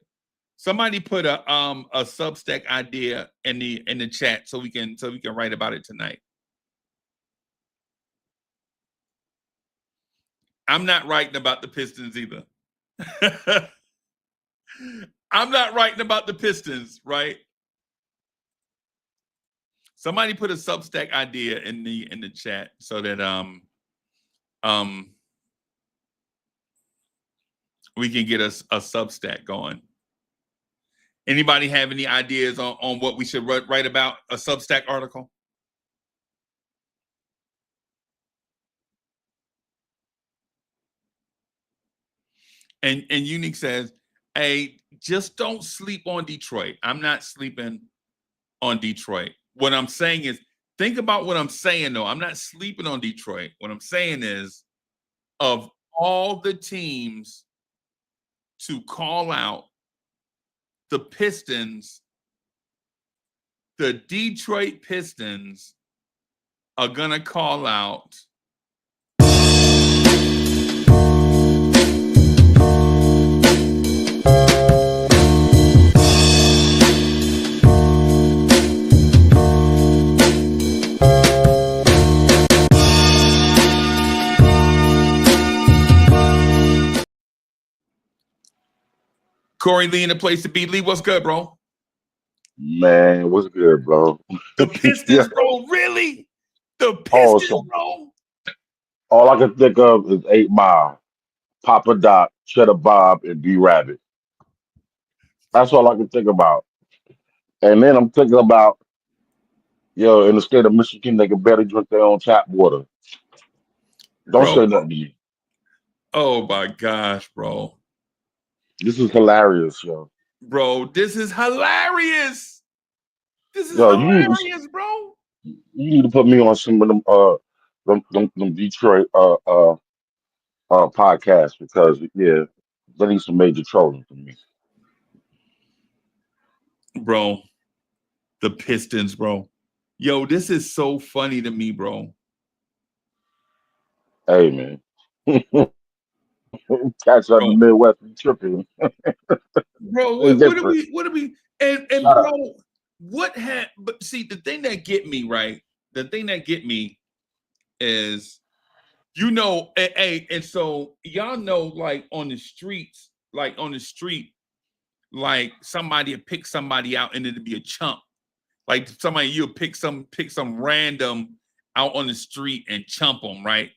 Speaker 4: a Substack idea in the chat so we can write about it tonight. I'm not writing about the Pistons either. I'm not writing about the Pistons, right? Somebody put a Substack idea in the chat so that we can get us a Substack going. Anybody have any ideas on what we should write about a Substack article? And Unique says, hey, just don't sleep on Detroit. I'm not sleeping on Detroit. What I'm saying is, think about what I'm saying, though. I'm not sleeping on Detroit. What I'm saying is, of all the teams to call out, the Pistons the Detroit Pistons are gonna call out Corey Lee in the place to be. Lee, what's good, bro?
Speaker 5: Man, what's good, bro?
Speaker 4: The Pistons,
Speaker 5: Yeah.
Speaker 4: bro. Really? The Pistons,
Speaker 5: Awesome.
Speaker 4: bro.
Speaker 5: All I can think of is 8 Mile, Papa Doc, Cheddar Bob, and B Rabbit. That's all I can think about. And then I'm thinking about, in the state of Michigan, they can barely drink their own tap water. Don't
Speaker 4: Bro.
Speaker 5: say nothing to me.
Speaker 4: Oh my gosh, bro.
Speaker 5: This is hilarious, yo.
Speaker 4: Bro, this is hilarious. This is
Speaker 5: Yo,
Speaker 4: hilarious, bro.
Speaker 5: you need to put me on some of them Detroit podcasts because they need some major trolling from me.
Speaker 4: Bro, the Pistons, bro. Yo, this is so funny to me, bro.
Speaker 5: Hey, man. Cats out in the Midwest be tripping.
Speaker 4: Bro,
Speaker 5: It's
Speaker 4: what are
Speaker 5: different.
Speaker 4: we and
Speaker 5: Shut
Speaker 4: bro,
Speaker 5: up.
Speaker 4: what had but see the thing that get me, right? The thing that get me is and so y'all know, like on the streets, like somebody will pick somebody out and it'll be a chump. Like somebody you'll pick some random out on the street and chump them, right?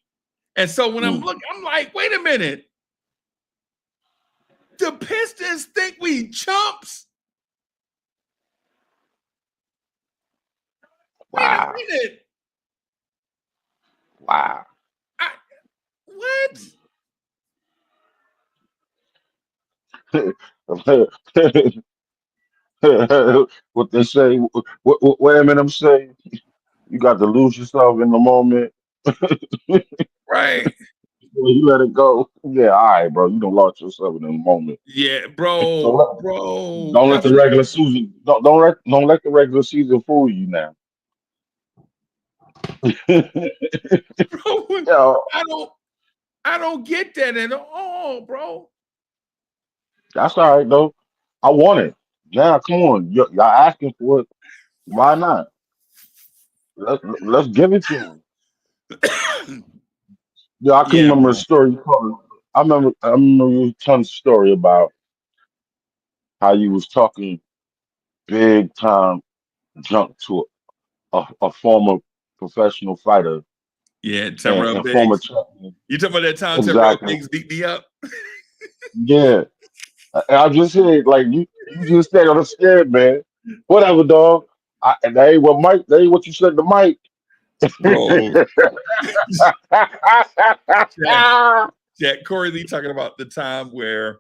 Speaker 4: And so when I'm looking, I'm like, wait a minute. The Pistons think we chumps?
Speaker 5: Wow.
Speaker 4: Wait a minute.
Speaker 5: Wow. What they say, what Eminem say, you got to lose yourself in the moment.
Speaker 4: Right.
Speaker 5: You let it go. Yeah, all right, bro. You don't lost yourself in the moment.
Speaker 4: Yeah,
Speaker 5: Don't
Speaker 4: bro.
Speaker 5: let the regular season don't let the regular season fool you now.
Speaker 4: Bro,
Speaker 5: Yo,
Speaker 4: I don't get that at all, bro.
Speaker 5: that's all right though. I want it. Yeah, come on. Y'all asking for it. Why not? Let's give it to them. Yeah, I can
Speaker 4: Yeah,
Speaker 5: remember a
Speaker 4: bro.
Speaker 5: story. I remember you telling a story about how you was talking big time junk to a former professional fighter
Speaker 4: Yeah,
Speaker 5: and,
Speaker 4: Terrell
Speaker 5: and former
Speaker 4: Biggs.
Speaker 5: champion.
Speaker 4: You talking about that time Terrell
Speaker 5: Exactly.
Speaker 4: Biggs beat me up?
Speaker 5: Yeah. I just said like you just said I'm scared, man. Whatever, dog. And that ain't what you said to Mike.
Speaker 4: Bro. Jack Corey Lee talking about the time where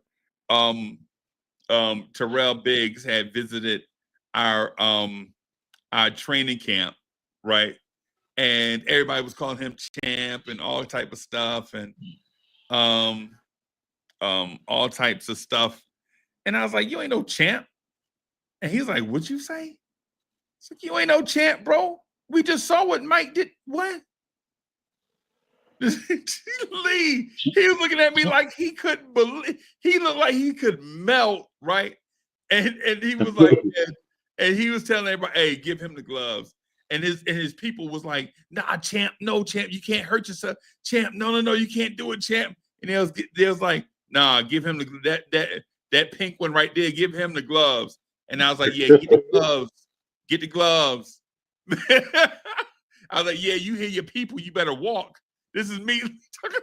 Speaker 4: Terrell Biggs had visited our training camp, right? And everybody was calling him champ and all type of stuff and all types of stuff. And I was like, you ain't no champ. And he's like, what'd you say? It's like, you ain't no champ, bro. We just saw what Mike did. What? Lee, he was looking at me like he couldn't believe. He looked like he could melt, right? And he was like, and he was telling everybody, "Hey, give him the gloves." And his people was like, "Nah, champ, no, champ, you can't hurt yourself, champ. No, you can't do it, champ." And they was like, "Nah, give him that pink one right there. Give him the gloves." And I was like, "Yeah, get the gloves, get the gloves." I was like, "Yeah, you hear your people, you better walk." This is me talking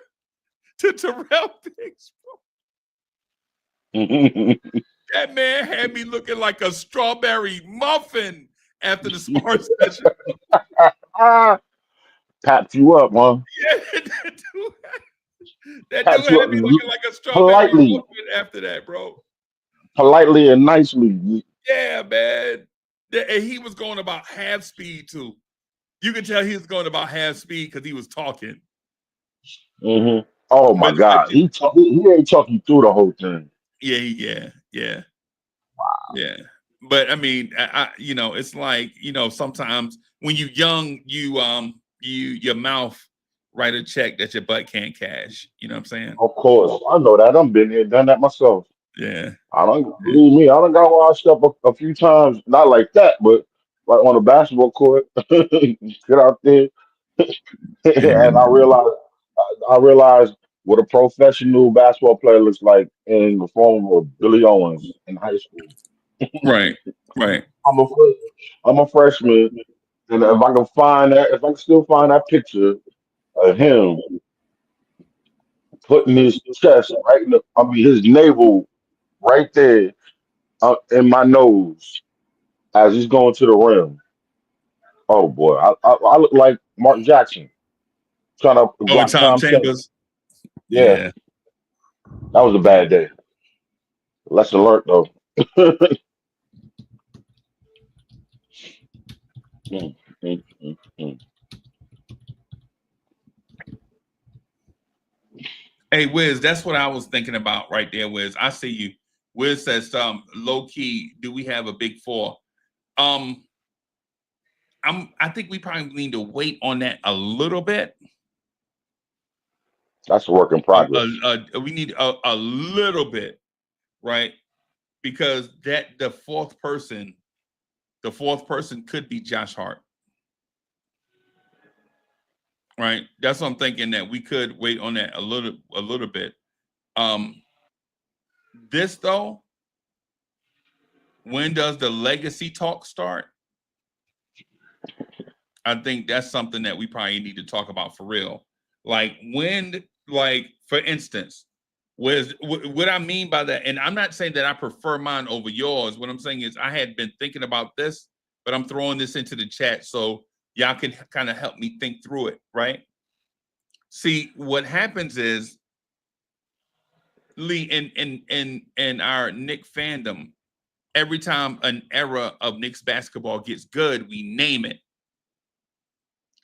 Speaker 4: to Terrell Biggs. That man had me looking like a strawberry muffin after the sparring session.
Speaker 5: Tapped you up, huh?
Speaker 4: Yeah, that
Speaker 5: Tapped
Speaker 4: dude
Speaker 5: you
Speaker 4: had
Speaker 5: up
Speaker 4: me looking like a strawberry
Speaker 5: politely,
Speaker 4: muffin after that, bro.
Speaker 5: politely and nicely.
Speaker 4: Yeah, man. And he was going about half speed too. You could tell he was going about half speed because he was talking.
Speaker 5: Mm-hmm. Oh my
Speaker 4: But
Speaker 5: God, he ain't talking through the whole thing.
Speaker 4: yeah. but I mean, it's like, sometimes when you young, your mouth write a check that your butt can't cash. You know what I'm saying?
Speaker 5: Of course, I know that. I've been there, done that myself.
Speaker 4: Yeah.
Speaker 5: I don't
Speaker 4: Yeah.
Speaker 5: believe me. I done got washed up a few times, not like that, but like on the basketball court. Get out there, and I realized what a professional basketball player looks like in the form of Billy Owens in high school.
Speaker 4: Right. Right.
Speaker 5: I'm a fre- I'm a freshman, and if I can still find that picture of him putting his chest right in his navel right there in my nose as he's going to the rim. Oh boy, I look like Mark Jackson trying to
Speaker 4: Oh,
Speaker 5: block
Speaker 4: Tom
Speaker 5: Tom Chambers.
Speaker 4: Chambers.
Speaker 5: Yeah,
Speaker 4: Yeah.
Speaker 5: that was a bad day. Lesson learned though. Mm, mm, mm.
Speaker 4: Hey, Wiz, that's what I was thinking about right there, Wiz. I see you. Wiz says, low key, do we have a big four? Um, I think we probably need to wait on that a little bit.
Speaker 5: That's a work in progress.
Speaker 4: We need a little bit, right? Because the fourth person could be Josh Hart, right? That's what I'm thinking, that we could wait on that a little bit. This though, when does the legacy talk start? I think that's something that we probably need to talk about for real. Like for instance, what I mean by that, and I'm not saying that I prefer mine over yours. What I'm saying is I had been thinking about this, but I'm throwing this into the chat so y'all can kind of help me think through it, right? See, what happens is, Lee, in our Knicks fandom, every time an era of Knicks basketball gets good, we name it.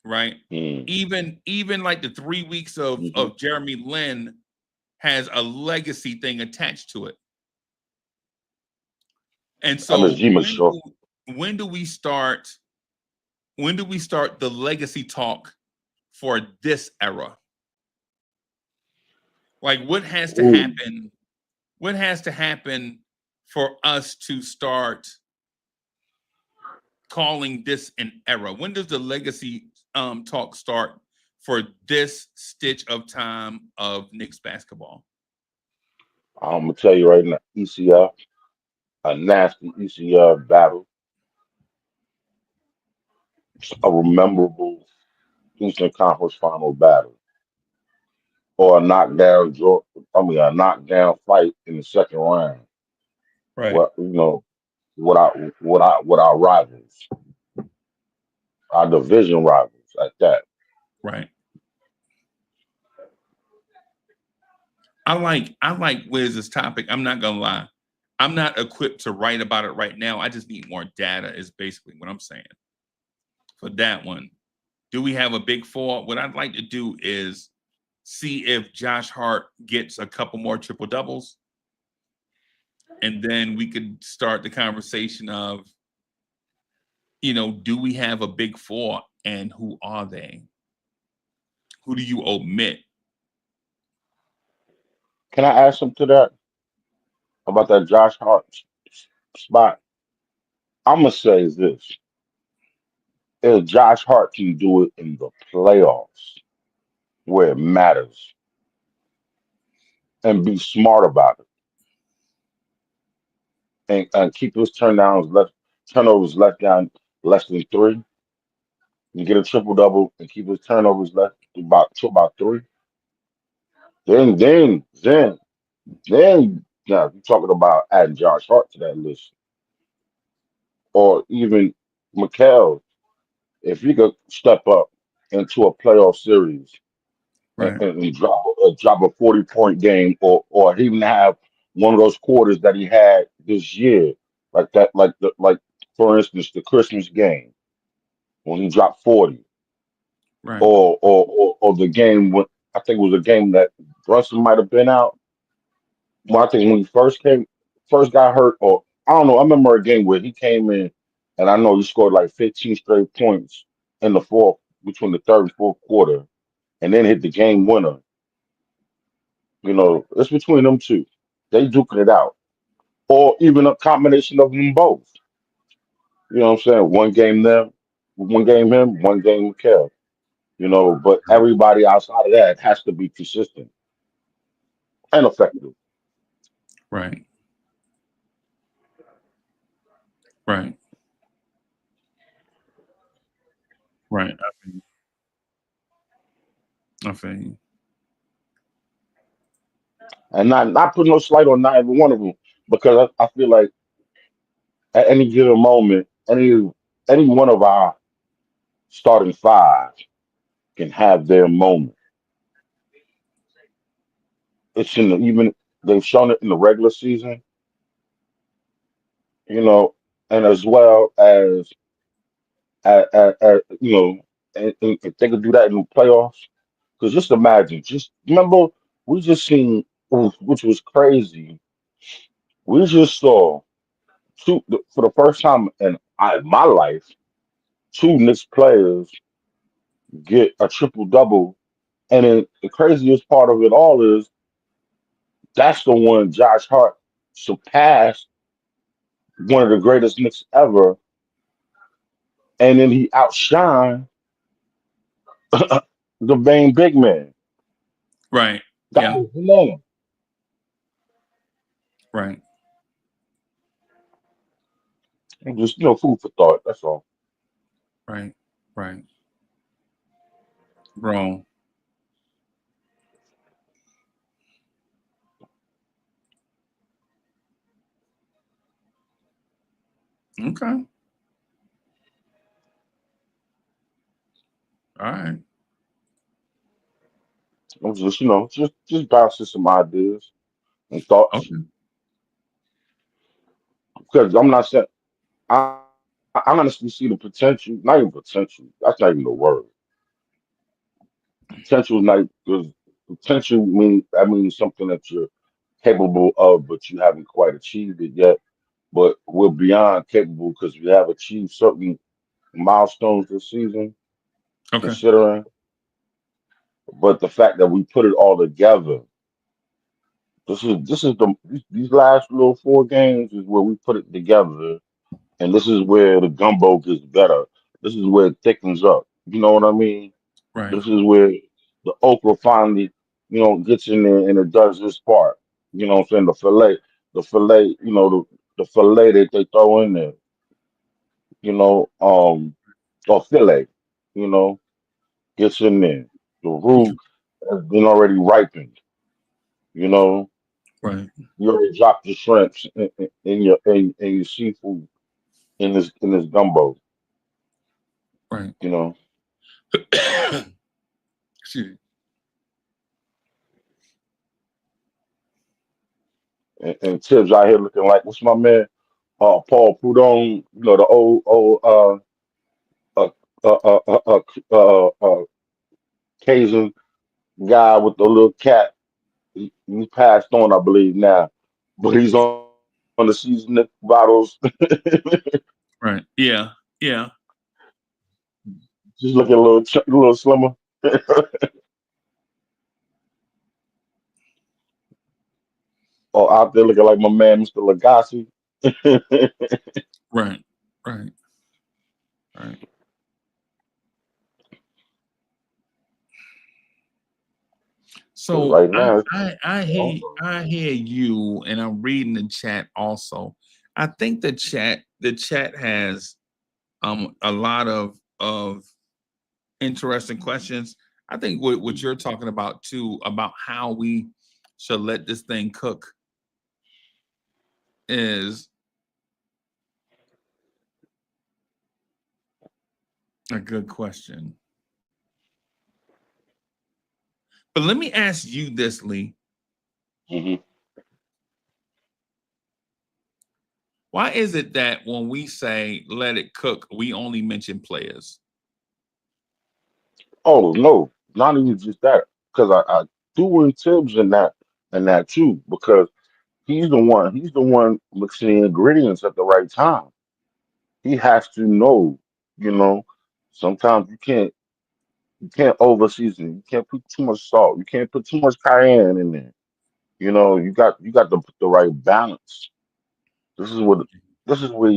Speaker 4: Right.
Speaker 5: Mm.
Speaker 4: Even like the 3 weeks of Jeremy Lin has a legacy thing attached to it. And so when do we start the legacy talk for this era? Like what has to happen? What has to happen for us to start calling this an era? When does the legacy talk start for this stitch of time of Knicks basketball?
Speaker 5: I'm gonna tell you right now, ECF, a nasty ECF battle, a memorable Eastern Conference Final battle, or a knockdown fight in the second round.
Speaker 4: Right.
Speaker 5: What what our rivals, our division rivals, at that.
Speaker 4: Right. I like Wiz's topic. I'm not gonna lie. I'm not equipped to write about it right now. I just need more data, is basically what I'm saying. For that one. Do we have a big four? What I'd like to do is see if Josh Hart gets a couple more triple doubles. And then we could start the conversation of, do we have a big four and who are they? Who do you omit?
Speaker 5: Can I add something to that about that Josh Hart spot? I'm gonna say this: if Josh Hart can do it in the playoffs where it matters and be smart about it and keep his turnovers left down less than three, and get a triple double and keep his turnovers left to about three, then yeah, you're talking about adding Josh Hart to that list. Or even Mikal, if he could step up into a playoff series
Speaker 4: Right.
Speaker 5: and drop a 40-point game, or even have one of those quarters that he had this year, like that, like for instance the Christmas game when he dropped 40,
Speaker 4: Right.
Speaker 5: or the game when I think it was a game that Brunson might have been out. Well, I think when he first got hurt, or I don't know. I remember a game where he came in, and I know he scored like 15 straight points in the fourth, between the third and fourth quarter, and then hit the game winner. It's between them two. They duking it out, or even a combination of them both. You know what I'm saying? One game them, one game him, one game Kev. But everybody outside of that has to be consistent and effective.
Speaker 4: Right. Right. Right. I feel you.
Speaker 5: And not putting no slight on not every one of them, because I feel like at any given moment, any one of our starting five can have their moment. It's even they've shown it in the regular season, you know, and as well as and if they could do that in the playoffs. Because just imagine, just remember, we just seen, which was crazy. We just saw for the first time in my life, two Knicks players get a triple double. And then the craziest part of it all is that's the one Josh Hart surpassed one of the greatest Knicks ever, and then he outshined the main big man.
Speaker 4: Right.
Speaker 5: That
Speaker 4: Yeah.
Speaker 5: was phenomenal.
Speaker 4: Right.
Speaker 5: Just food for thought. That's all.
Speaker 4: Right. Right. Bro. Okay. All right.
Speaker 5: I'm just just bouncing some ideas and thoughts,
Speaker 4: Okay.
Speaker 5: because I'm not saying I honestly see the potential. Not even potential. That's not even the word. Potential is not because potential means something that you're capable of, but you haven't quite achieved it yet. But we're beyond capable because we have achieved certain milestones this season,
Speaker 4: Okay.
Speaker 5: considering. But the fact that we put it all together, this is these last little four games is where we put it together, and this is where the gumbo gets better. This is where it thickens up. You know what I mean?
Speaker 4: Right.
Speaker 5: This is where the okra finally, gets in there and it does its part. You know what I'm saying? The fillet, the fillet that they throw in there, or fillet, you know, gets in there. The roux has been already ripened, you know.
Speaker 4: Right.
Speaker 5: You already dropped your shrimps in your seafood in this gumbo,
Speaker 4: Right.
Speaker 5: you know.
Speaker 4: Excuse me.
Speaker 5: And Tibbs out here looking like what's my man? Paul Prudhomme, the old uh, Cajun guy with the little cat. He passed on, I believe now, but he's on the season bottles.
Speaker 4: Right. Yeah. Yeah.
Speaker 5: Just looking a little slimmer. Or out there looking like my man, Mr. Lagasse.
Speaker 4: Right. Right. Right.
Speaker 5: Because
Speaker 4: So
Speaker 5: right now,
Speaker 4: I hear you, and I'm reading the chat also. I think the chat has a lot of interesting questions. I think what you're talking about too, about how we should let this thing cook, is a good question. But let me ask you this, Lee.
Speaker 5: mhm.
Speaker 4: Why is it that when we say let it cook, we only mention players?
Speaker 5: Oh no, not even just that. Because I threw in Tibbs in that too. Because He's the one mixing the ingredients at the right time. He has to know, you know. Sometimes you can't over season. You can't put too much salt. You can't put too much cayenne in there. You know, you got to put the right balance. This is what this is where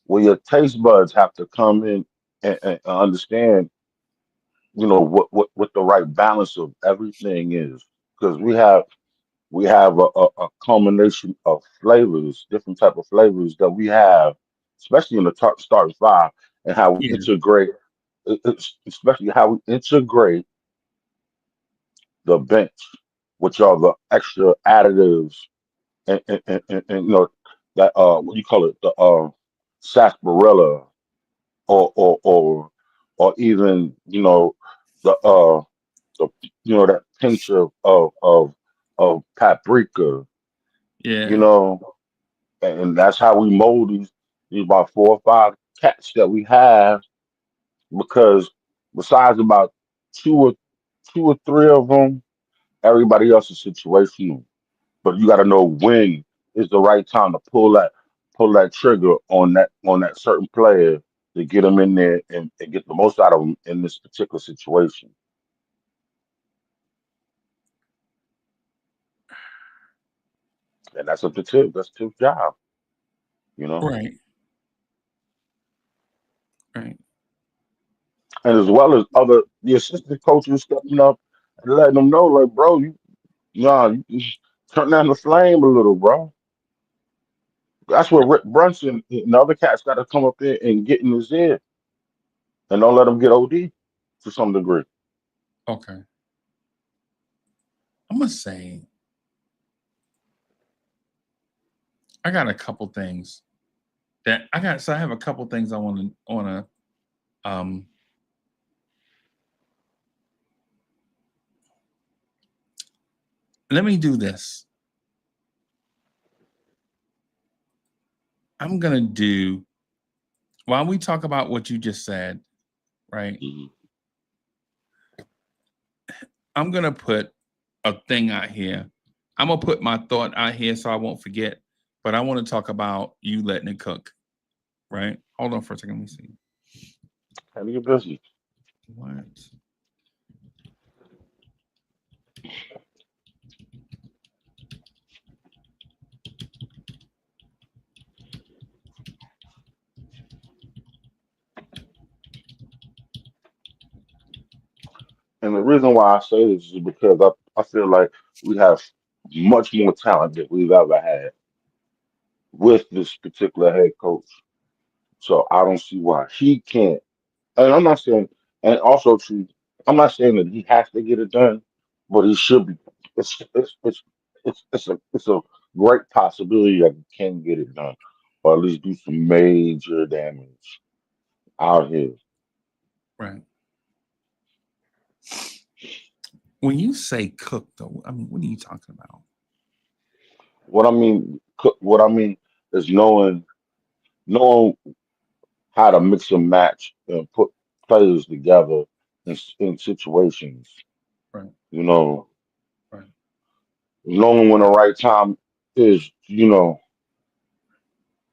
Speaker 5: your taste buds have to come in and understand, you know, what the right balance of everything is. Because we have a culmination of flavors, different type of flavors that we have, especially in the starting five, and how we
Speaker 4: Yeah.
Speaker 5: integrate, especially how we integrate the bench, which are the extra additives and you know that what do you call it, the sarsaparilla or or even you know the you know that tincture of paprika, you
Speaker 4: Yeah.
Speaker 5: know, and that's how we mold these about 4 or 5 cats that we have, because besides about two or 2 or 3 of them, everybody else is situational. But you got to know when is the right time to pull that trigger on that certain player to get them in there and get the most out of them in this particular situation. And that's up to Tip. That's Tip's job, you know.
Speaker 4: Right. Right.
Speaker 5: And as well as other the assistant coaches stepping up and letting them know, like, bro, you turn down the flame a little, bro. That's where Rick Brunson and the other cats got to come up there and get in his ear and don't let him get OD to some degree.
Speaker 4: Okay. I'm gonna say I got a couple things that I got. So I have a couple things I to let me do this. I'm gonna do while we talk about what you just said, right?
Speaker 5: Mhm.
Speaker 4: I'm gonna put a thing out here. I'm gonna put my thought out here so I won't forget. But I want to talk about you letting it cook, right? Hold on for a second. Let me see.
Speaker 5: Have you busy?
Speaker 4: What?
Speaker 5: And the reason why I say this is because I feel like we have much more talent than we've ever had with this particular head coach. So I don't see why he can't. And I'm not saying, and also too, I'm not saying that he has to get it done, but he should be. It's a great possibility that he can get it done, or at least do some major damage out here.
Speaker 4: Right. When you say cook, though, I mean, what are you talking about?
Speaker 5: What I mean is knowing how to mix and match and put players together in situations.
Speaker 4: Right.
Speaker 5: You know,
Speaker 4: Right.
Speaker 5: knowing when the right time is. You know,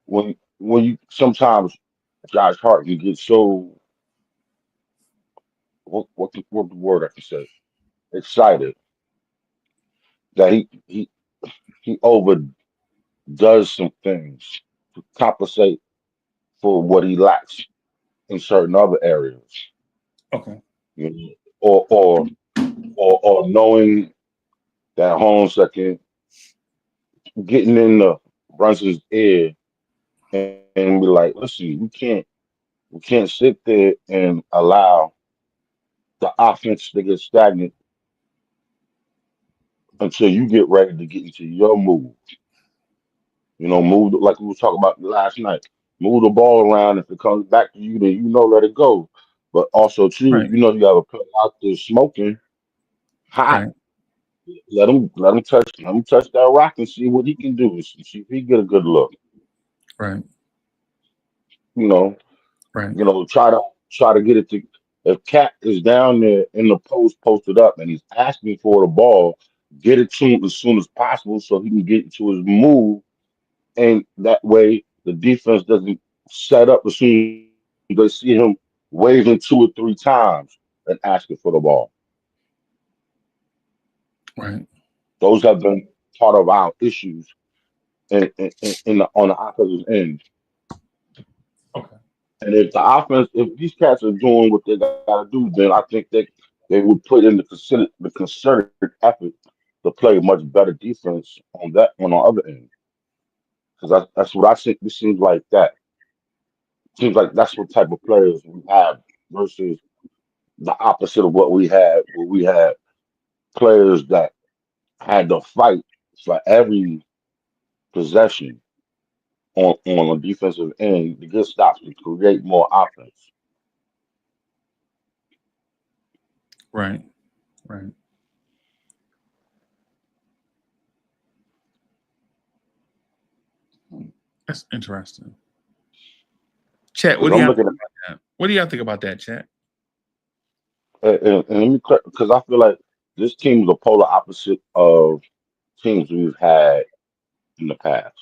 Speaker 5: when you sometimes Josh Hart can get so what the word I can say, excited that he overdoes some things to compensate for what he lacks in certain other areas.
Speaker 4: Okay.
Speaker 5: You know, or knowing that Holmes second getting in the Brunson's ear and be like, listen, we can't sit there and allow the offense to get stagnant until you get ready to get into your move. You know, move like we were talking about last night. Move the ball around. If it comes back to you, then you know let it go. But also too, if
Speaker 4: Right.
Speaker 5: you know you have a player out there smoking hot,
Speaker 4: Right.
Speaker 5: let him touch that rock and see what he can do. See if he get a good look.
Speaker 4: Right.
Speaker 5: You know,
Speaker 4: Right.
Speaker 5: try to get it to. If Cat is down there in the post posted up and he's asking for the ball, get it to him as soon as possible so he can get into his move, and that way the defense doesn't set up as soon as they see him waving 2 or 3 times and asking for the ball.
Speaker 4: Right.
Speaker 5: Those have been part of our issues on the offensive end.
Speaker 4: Okay.
Speaker 5: And if these cats are doing what they got to do, then I think they would put in the concerted effort to play much better defense on the other end. Because that's what I think. It seems like that. Seems like that's what type of players we have versus the opposite of what we had, where we had players that had to fight for every possession on a defensive end to get stops to create more offense.
Speaker 4: Right. Right. That's interesting. Chat, what
Speaker 5: Because
Speaker 4: do
Speaker 5: I'm
Speaker 4: y'all think
Speaker 5: looking
Speaker 4: about that? What do y'all think about that, Chat?
Speaker 5: and let me because I feel like this team is the polar opposite of teams we've had in the past.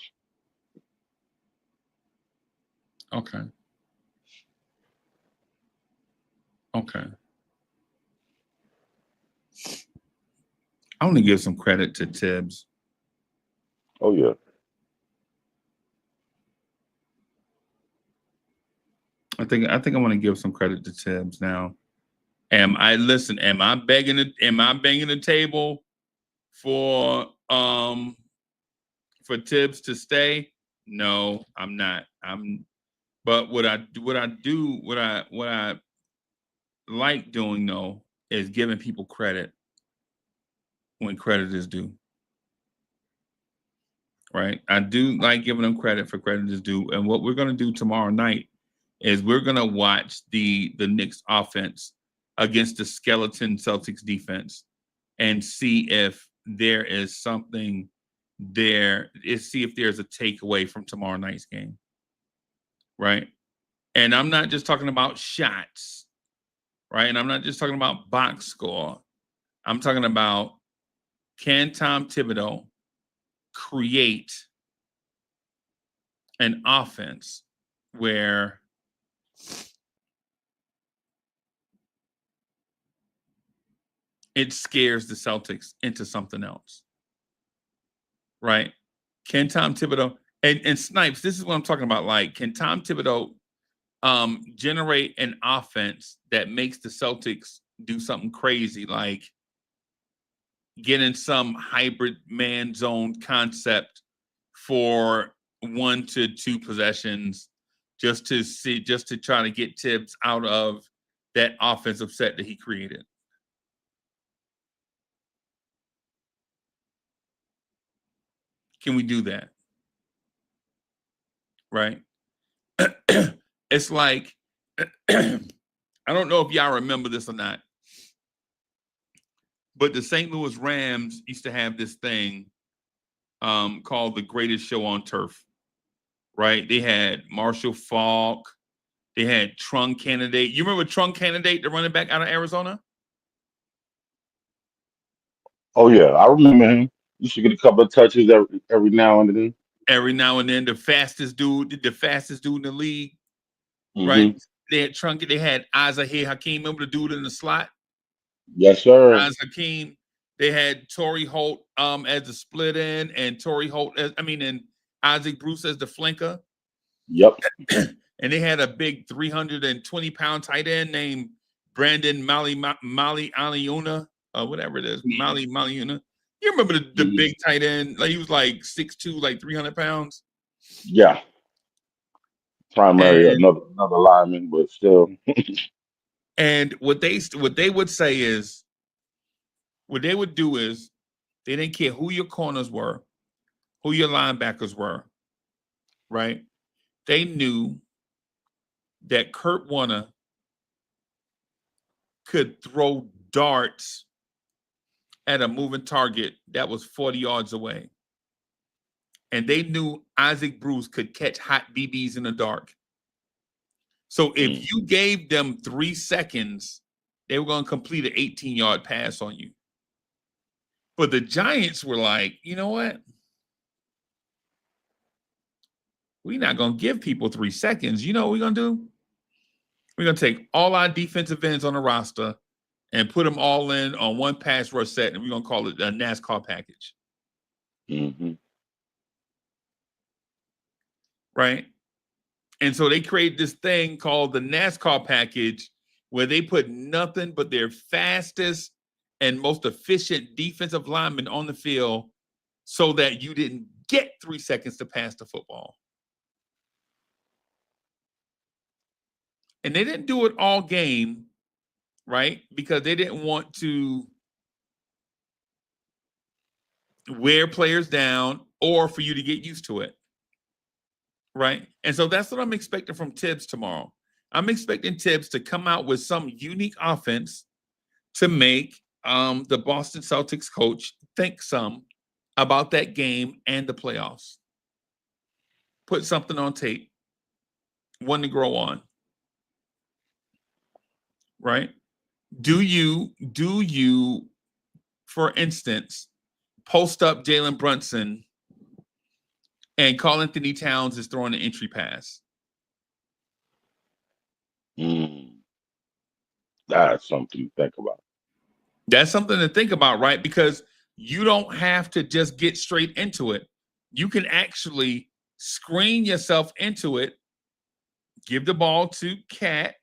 Speaker 4: Okay. Okay. I want to give some credit to Tibbs.
Speaker 5: Oh yeah,
Speaker 4: I think I want to give some credit to Tibbs now. Am I banging the table for Tibbs to stay? No, I'm not. But what I like doing though is giving people credit when credit is due. Right? I do like giving them credit for credit is due. And what we're gonna do tomorrow night is we're gonna watch the Knicks offense against the skeleton Celtics defense and see if there is something there, see if there's a takeaway from tomorrow night's game. Right. And I'm not just talking about shots, right? And I'm not just talking about box score. I'm talking about, can Tom Thibodeau create an offense where it scares the Celtics into something else, right? Can Tom Thibodeau and Snipes, this is what I'm talking about. Like, can Tom Thibodeau generate an offense that makes the Celtics do something crazy, like getting some hybrid man zone concept for 1 to 2 possessions, just to try to get Tibbs out of that offensive set that he created. Can we do that? Right? It's like, I don't know if y'all remember this or not, but the St. Louis Rams used to have this thing called the Greatest Show on Turf, right? They had Marshall Faulk. They had Trunk Candidate. You remember Trunk Candidate, the running back out of Arizona?
Speaker 5: oh yeah, I remember him. You should get a couple of touches every now and then.
Speaker 4: Every now and then, the fastest dude in the league, right?
Speaker 5: Hmm.
Speaker 4: They had Trunk. They had Azahir Hakeem. Remember the dude in the slot?
Speaker 5: Yes, sir.
Speaker 4: Az Hakeem. They had Torrey Holt as the split end, and and Isaac Bruce as the flanker.
Speaker 5: Yep.
Speaker 4: And they had a big 320-pound tight end named Brandon Mali Aliuna, whatever it is, Mali Maliuna. You remember the big tight end? Like, he was like 6'2", like 300 pounds.
Speaker 5: Yeah. Primary
Speaker 4: And
Speaker 5: another lineman, but still.
Speaker 4: and what they would say is, what they would do is, they didn't care who your corners were, who your linebackers were, right? They knew that Kurt Warner could throw darts at a moving target that was 40 yards away. And they knew Isaac Bruce could catch hot BBs in the dark. So if you gave them 3 seconds, they were going to complete an 18-yard pass on you. But the Giants were like, you know what? We're not going to give people 3 seconds. You know what we're going to do? We're going to take all our defensive ends on the roster and put them all in on one pass rush set, and we're going to call it a NASCAR package.
Speaker 5: Mm-hmm.
Speaker 4: Right? And so they create this thing called the NASCAR package where they put nothing but their fastest and most efficient defensive linemen on the field so that you didn't get 3 seconds to pass the football. And they didn't do it all game, right? Because they didn't want to wear players down or for you to get used to it, right? And so that's what I'm expecting from Tibbs tomorrow. I'm expecting Tibbs to come out with some unique offense to make the Boston Celtics coach think some about that game and the playoffs. Put something on tape, one to grow on, right? Do you, for instance, post up Jalen Brunson and Karl Anthony Towns is throwing an entry pass?
Speaker 5: That's something to think about.
Speaker 4: That's something to think about, right? Because you don't have to just get straight into it. You can actually screen yourself into it, give the ball to Cat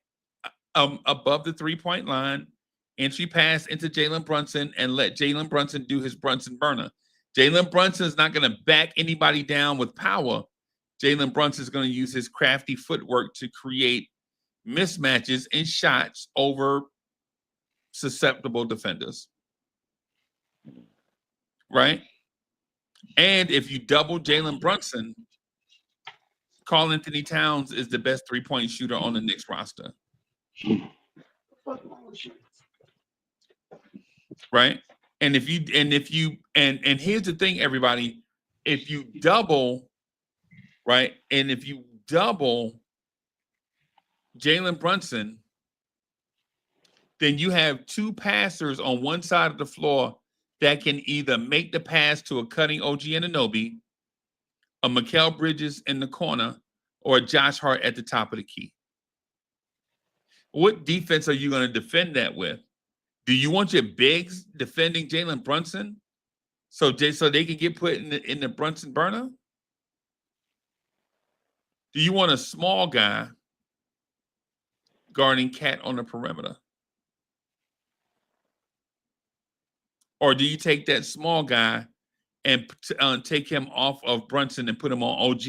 Speaker 4: above the 3-point line, entry pass into Jalen Brunson, and let Jalen Brunson do his Brunson burner. Jalen Brunson is not going to back anybody down with power. Jalen Brunson is going to use his crafty footwork to create mismatches and shots over susceptible defenders. Right? And if you double Jalen Brunson, Karl Anthony Towns is the best 3-point shooter on the Knicks roster. Right? And here's the thing, everybody, if you double, right? And if you double Jalen Brunson, then you have 2 passers on one side of the floor that can either make the pass to a cutting OG Anunoby, a Mikal Bridges in the corner, or a Josh Hart at the top of the key. What defense are you going to defend that with? Do you want your bigs defending Jalen Brunson so they can get put in the Brunson burner? Do you want a small guy guarding Cat on the perimeter? Or do you take that small guy and take him off of Brunson and put him on OG,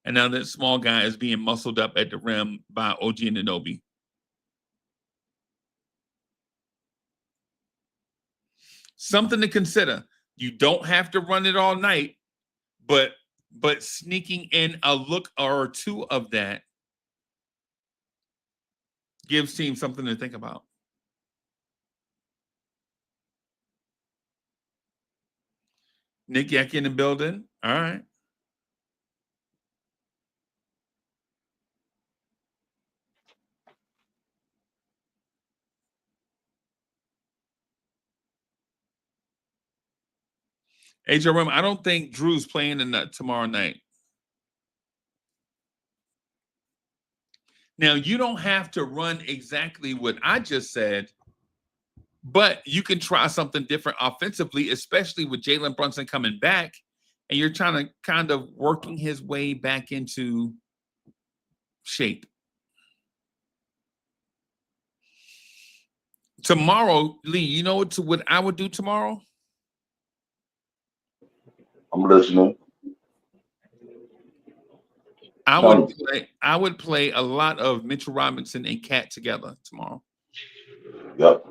Speaker 4: and now that small guy is being muscled up at the rim by OG Anunoby? Something to consider. You don't have to run it all night, but sneaking in a look or 2 of that gives teams something to think about. Nick Yak in the building. All right. HRM, I don't think Drew's playing tomorrow night. Now, you don't have to run exactly what I just said, but you can try something different offensively, especially with Jalen Brunson coming back, and you're trying to kind of working his way back into shape. Tomorrow, Lee, you know what I would do tomorrow?
Speaker 5: I'm listening.
Speaker 4: I would play a lot of Mitchell Robinson and Cat together tomorrow.
Speaker 5: Yep.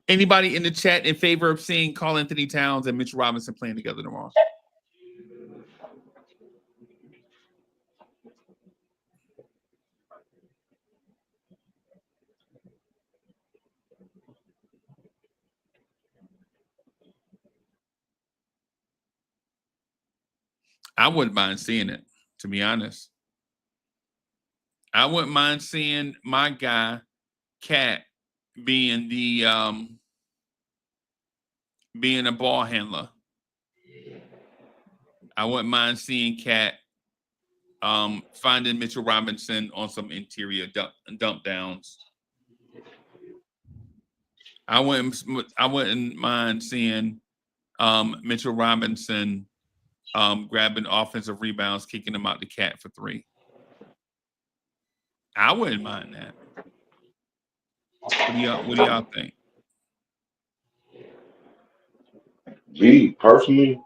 Speaker 4: Anybody in the chat in favor of seeing Karl Anthony Towns and Mitchell Robinson playing together tomorrow? I wouldn't mind seeing it, to be honest. I wouldn't mind seeing my guy, Cat, being the being a ball handler. I wouldn't mind seeing Cat finding Mitchell Robinson on some interior dump downs. I wouldn't mind seeing Mitchell Robinson grabbing offensive rebounds, kicking them out to Cat for 3. I wouldn't mind that. What do y'all think?
Speaker 5: Me personally,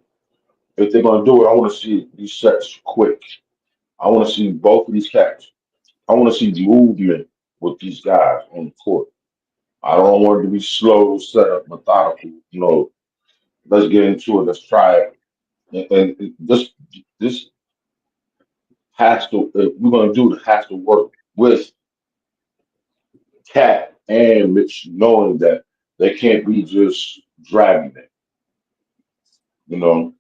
Speaker 5: if they're gonna do it, I want to see these sets quick. I want to see both of these cats. I want to see movement with these guys on the court. I don't want it to be slow, set up, methodical. Let's get into it. Let's try it. And this has to. If we're gonna do it, has to work with Cat and Mitch, knowing that they can't be just dragging it. You know,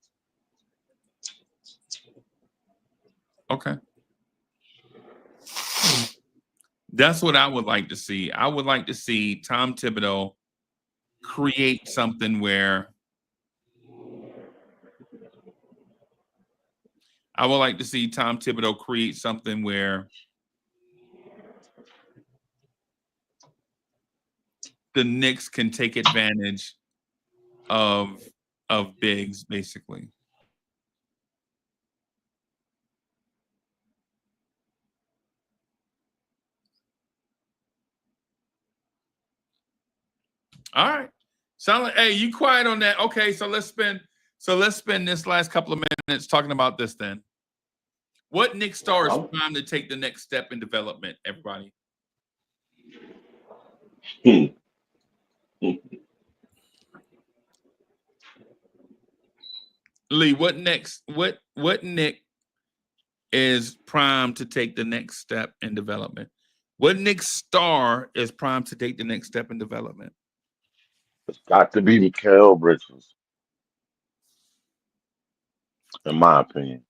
Speaker 4: Okay. That's what I would like to see. I would like to see Tom Thibodeau create something where the Knicks can take advantage of bigs, basically. All right. Sound like, hey, you quiet on that. Okay, so let's spend this last couple of minutes talking about this then. What Knicks star is primed to take the next step in development, everybody? Lee, what Nick is primed to take the next step in development? What Knicks star is primed to take the next step in development?
Speaker 5: it's got to be Mikal Bridges, in my opinion,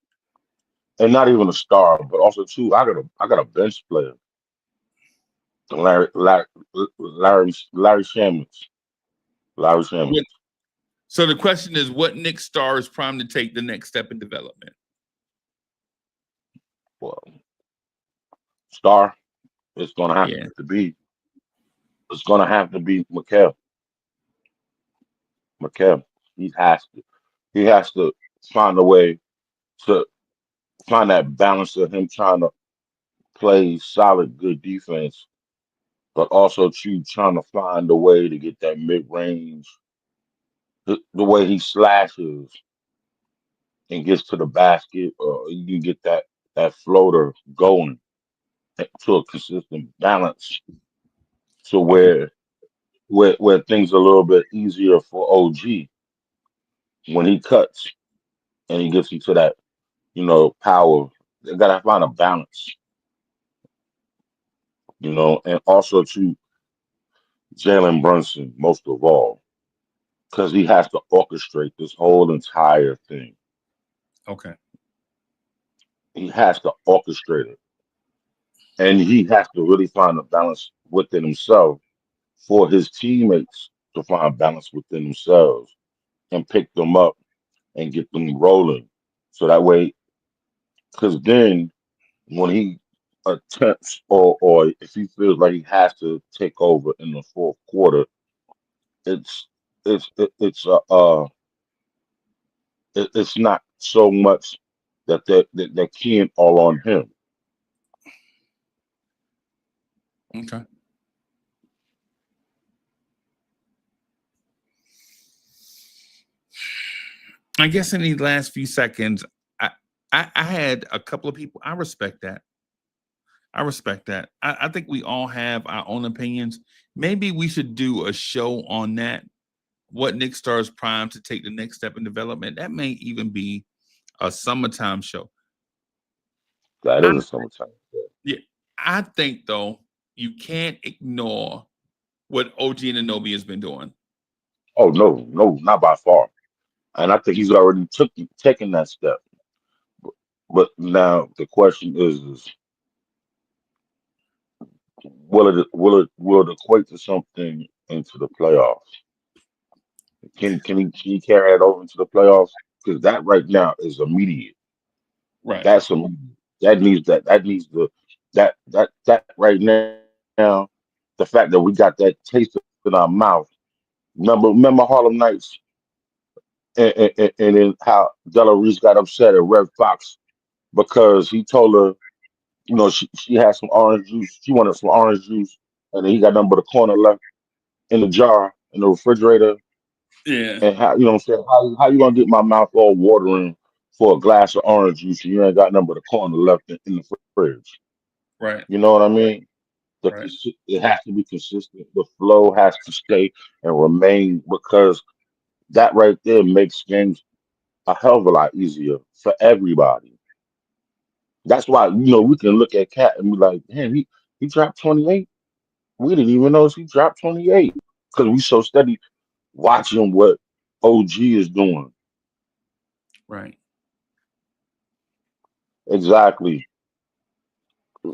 Speaker 5: and not even a star, but also too. I got a bench player, Larry Shamans. Larry Shamans.
Speaker 4: So the question is, what Knicks star is primed to take the next step in development?
Speaker 5: Well, star, it's gonna have to be. It's gonna have to be Mikal. He has to. He has to find a way to find that balance of him trying to play solid, good defense, but also trying to find a way to get that mid range. The way he slashes and gets to the basket, or you can get that floater going to a consistent balance, to where things are a little bit easier for OG when he cuts and he gets into that power. They gotta find a balance, and also to Jalen Brunson most of all, because he has to orchestrate this whole entire thing.
Speaker 4: Okay.
Speaker 5: He has to orchestrate it. And he has to really find a balance within himself for his teammates to find balance within themselves and pick them up and get them rolling. So that way, because then when he attempts or if he feels like he has to take over in the fourth quarter, it's it's not so much that they're keying all on him.
Speaker 4: Okay. I guess in these last few seconds, I had a couple of people. I respect that. I think we all have our own opinions. Maybe we should do a show on that. What Knicks star is primed to take the next step in development? That may even be a summertime show.
Speaker 5: That is a summertime show.
Speaker 4: Yeah, I think though you can't ignore what OG Anunoby has been doing.
Speaker 5: Oh no, not by far. And I think he's already taken that step. But now the question is will it equate to something into the playoffs? Can he carry it over into the playoffs? Because that right now is immediate.
Speaker 4: Right.
Speaker 5: That's immediate. That needs that right now. The fact that we got that taste in our mouth. Remember Harlem Nights and then how Della Reese got upset at Red Fox because he told her, she had some orange juice. She wanted some orange juice, and then he got nothing but a corner left in the jar in the refrigerator.
Speaker 4: Yeah.
Speaker 5: And how you know what I'm saying? How you gonna get my mouth all watering for a glass of orange juice and you ain't got nothing but a corner left in the fridge?
Speaker 4: Right.
Speaker 5: You know what I mean?
Speaker 4: Right.
Speaker 5: It has to be consistent. The flow has to stay and remain because that right there makes games a hell of a lot easier for everybody. That's why we can look at Cat and be like, damn, he dropped 28. We didn't even know he dropped 28 because we so steady watching what OG is doing.
Speaker 4: Right.
Speaker 5: Exactly.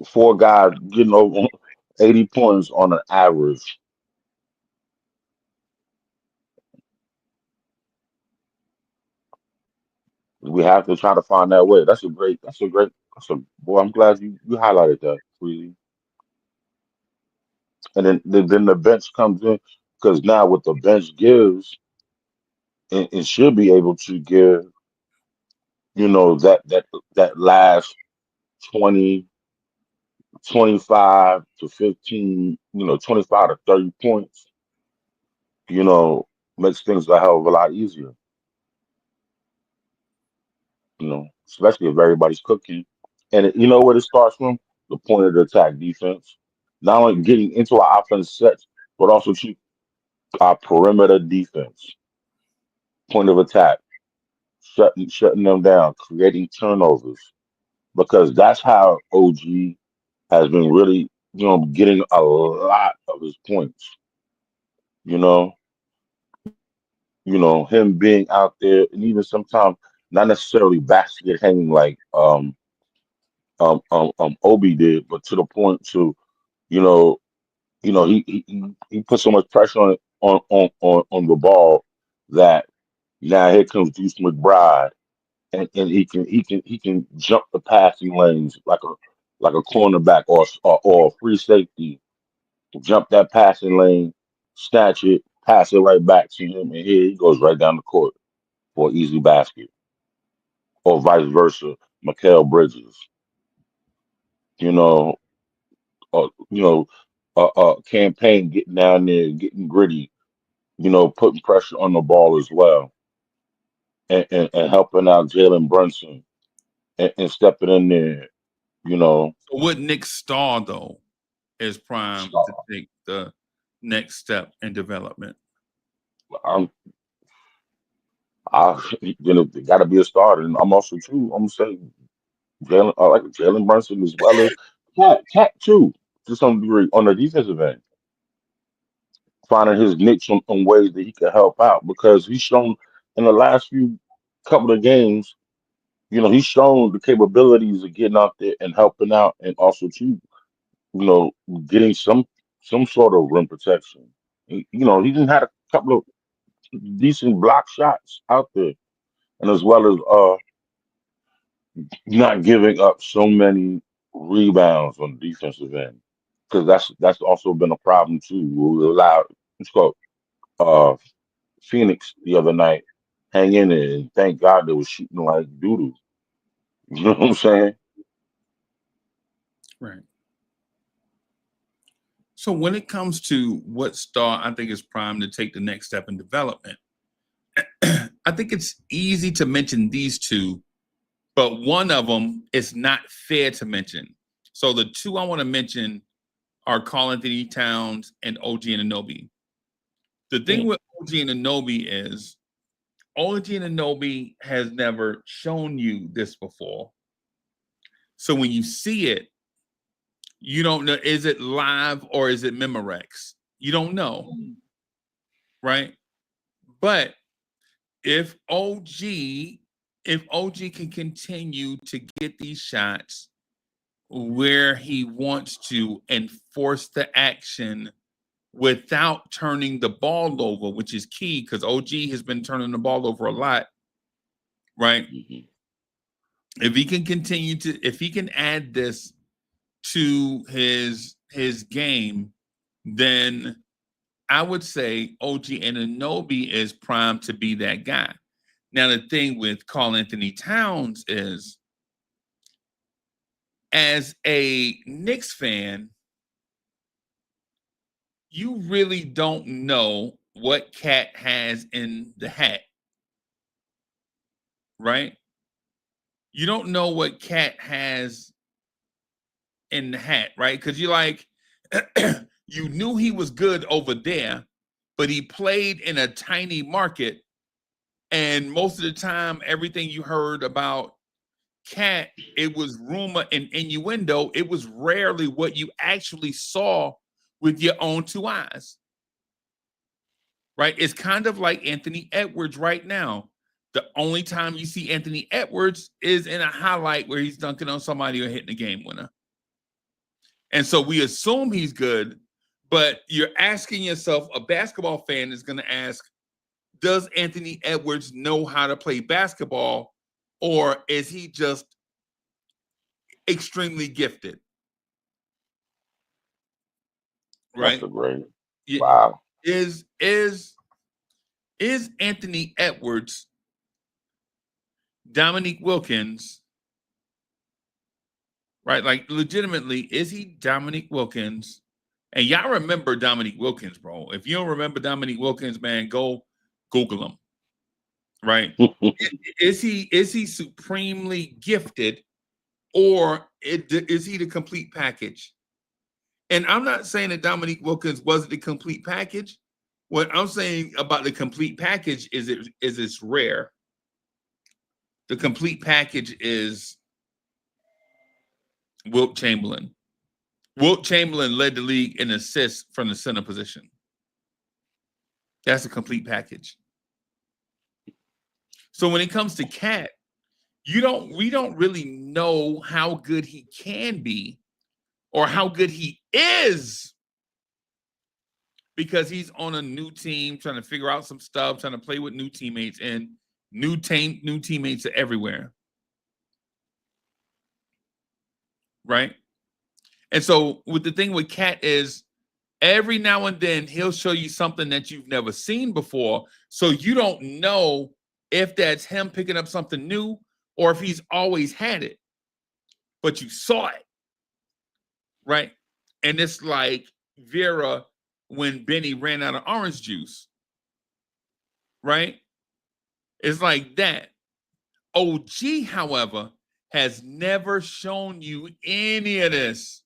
Speaker 5: Four guys getting over 80 points on an average. We have to try to find that way. That's a boy. I'm glad you highlighted that, Freely. And then the bench comes in because now what the bench gives, it should be able to give, that last 20, 25 to 15, 25 to 30 points, you know, makes things a hell of a lot easier, especially if everybody's cooking. And you know what it starts from? The point of the attack defense. Not only getting into our offense sets, but also to our perimeter defense. Point of attack, shutting them down, creating turnovers. Because that's how OG has been really, getting a lot of his points. You know, him being out there and even sometimes not necessarily basket hanging like Obi did, but to the point to, you know, he put so much pressure on it on the ball that now here comes Deuce McBride and he can jump the passing lanes like a cornerback or a free safety, jump that passing lane, snatch it, pass it right back to him, and here he goes right down the court for an easy basket, or vice versa. Mikael Bridges, you know, you know, campaign getting down there, getting gritty, putting pressure on the ball as well, and helping out Jalen Brunson and stepping in there, you know.
Speaker 4: So would Nick Starr though is primed to
Speaker 5: So,
Speaker 4: take the next step in development?
Speaker 5: I'm, it got to be a starter, and I'm also too. I'm gonna say Jalen, I like Jalen Brunson as well as Cat too, to some degree on the defensive end, finding his niche on ways that he can help out because he's shown in the last few couple of games, he's shown the capabilities of getting out there and helping out, and also too, you know, getting some sort of rim protection. He didn't had a couple of decent block shots out there, and as well as not giving up so many rebounds on the defensive end, because that's also been a problem too. We allowed it's called uh Phoenix the other night hang in there, and thank God they was shooting like doodoo. You know what I'm saying?
Speaker 4: Right. So when it comes to what Star I think is primed to take the next step in development, I think it's easy to mention these two, but one of them is not fair to mention. So the two I want to mention are Carl Anthony Towns and OG Anunoby. The thing with OG Anunoby is OG Anunoby has never shown you this before. So when you see it, you don't know, is it live or is it Memorex? You don't know, right? But if OG can continue to get these shots where he wants to and force the action without turning the ball over, which is key because OG has been turning the ball over a lot, right?
Speaker 5: Mhm.
Speaker 4: If he can if he can add this to his game, then I would say OG Anunoby is primed to be that guy. Now, the thing with Karl Anthony Towns is, as a Knicks fan, you really don't know what Cat has in the hat, right? You don't know what Cat has in the hat, right? Because you're like, you knew he was good over there, but he played in a tiny market. And most of the time, everything you heard about Cat, it was rumor and innuendo. It was rarely what you actually saw with your own two eyes, right? It's kind of like Anthony Edwards right now. The only time you see Anthony Edwards is in a highlight where he's dunking on somebody or hitting a game winner. And so we assume he's good, but you're asking yourself, a basketball fan is going to ask, does Anthony Edwards know how to play basketball, or is he just extremely gifted? Right?
Speaker 5: That's a great.
Speaker 4: Y-
Speaker 5: Wow.
Speaker 4: Is Anthony Edwards Dominique Wilkins, right? Like, legitimately, is he Dominique Wilkins? And y'all remember Dominique Wilkins, bro. If you don't remember Dominique Wilkins, man, go Google him. Right? Is he supremely gifted, or is he the complete package? And I'm not saying that Dominique Wilkins wasn't the complete package. What I'm saying about the complete package is it's rare. The complete package is Wilt Chamberlain. Wilt Chamberlain led the league in assists from the center position. That's a complete package. So when it comes to Cat, we don't really know how good he can be or how good he is, because he's on a new team trying to figure out some stuff, trying to play with new teammates, and new teammates are everywhere. Right? And so with the thing with Cat is, every now and then he'll show you something that you've never seen before. So you don't know if that's him picking up something new or if he's always had it, but you saw it. Right? And it's like Vera when Benny ran out of orange juice. Right? It's like that. OG, however, has never shown you any of this.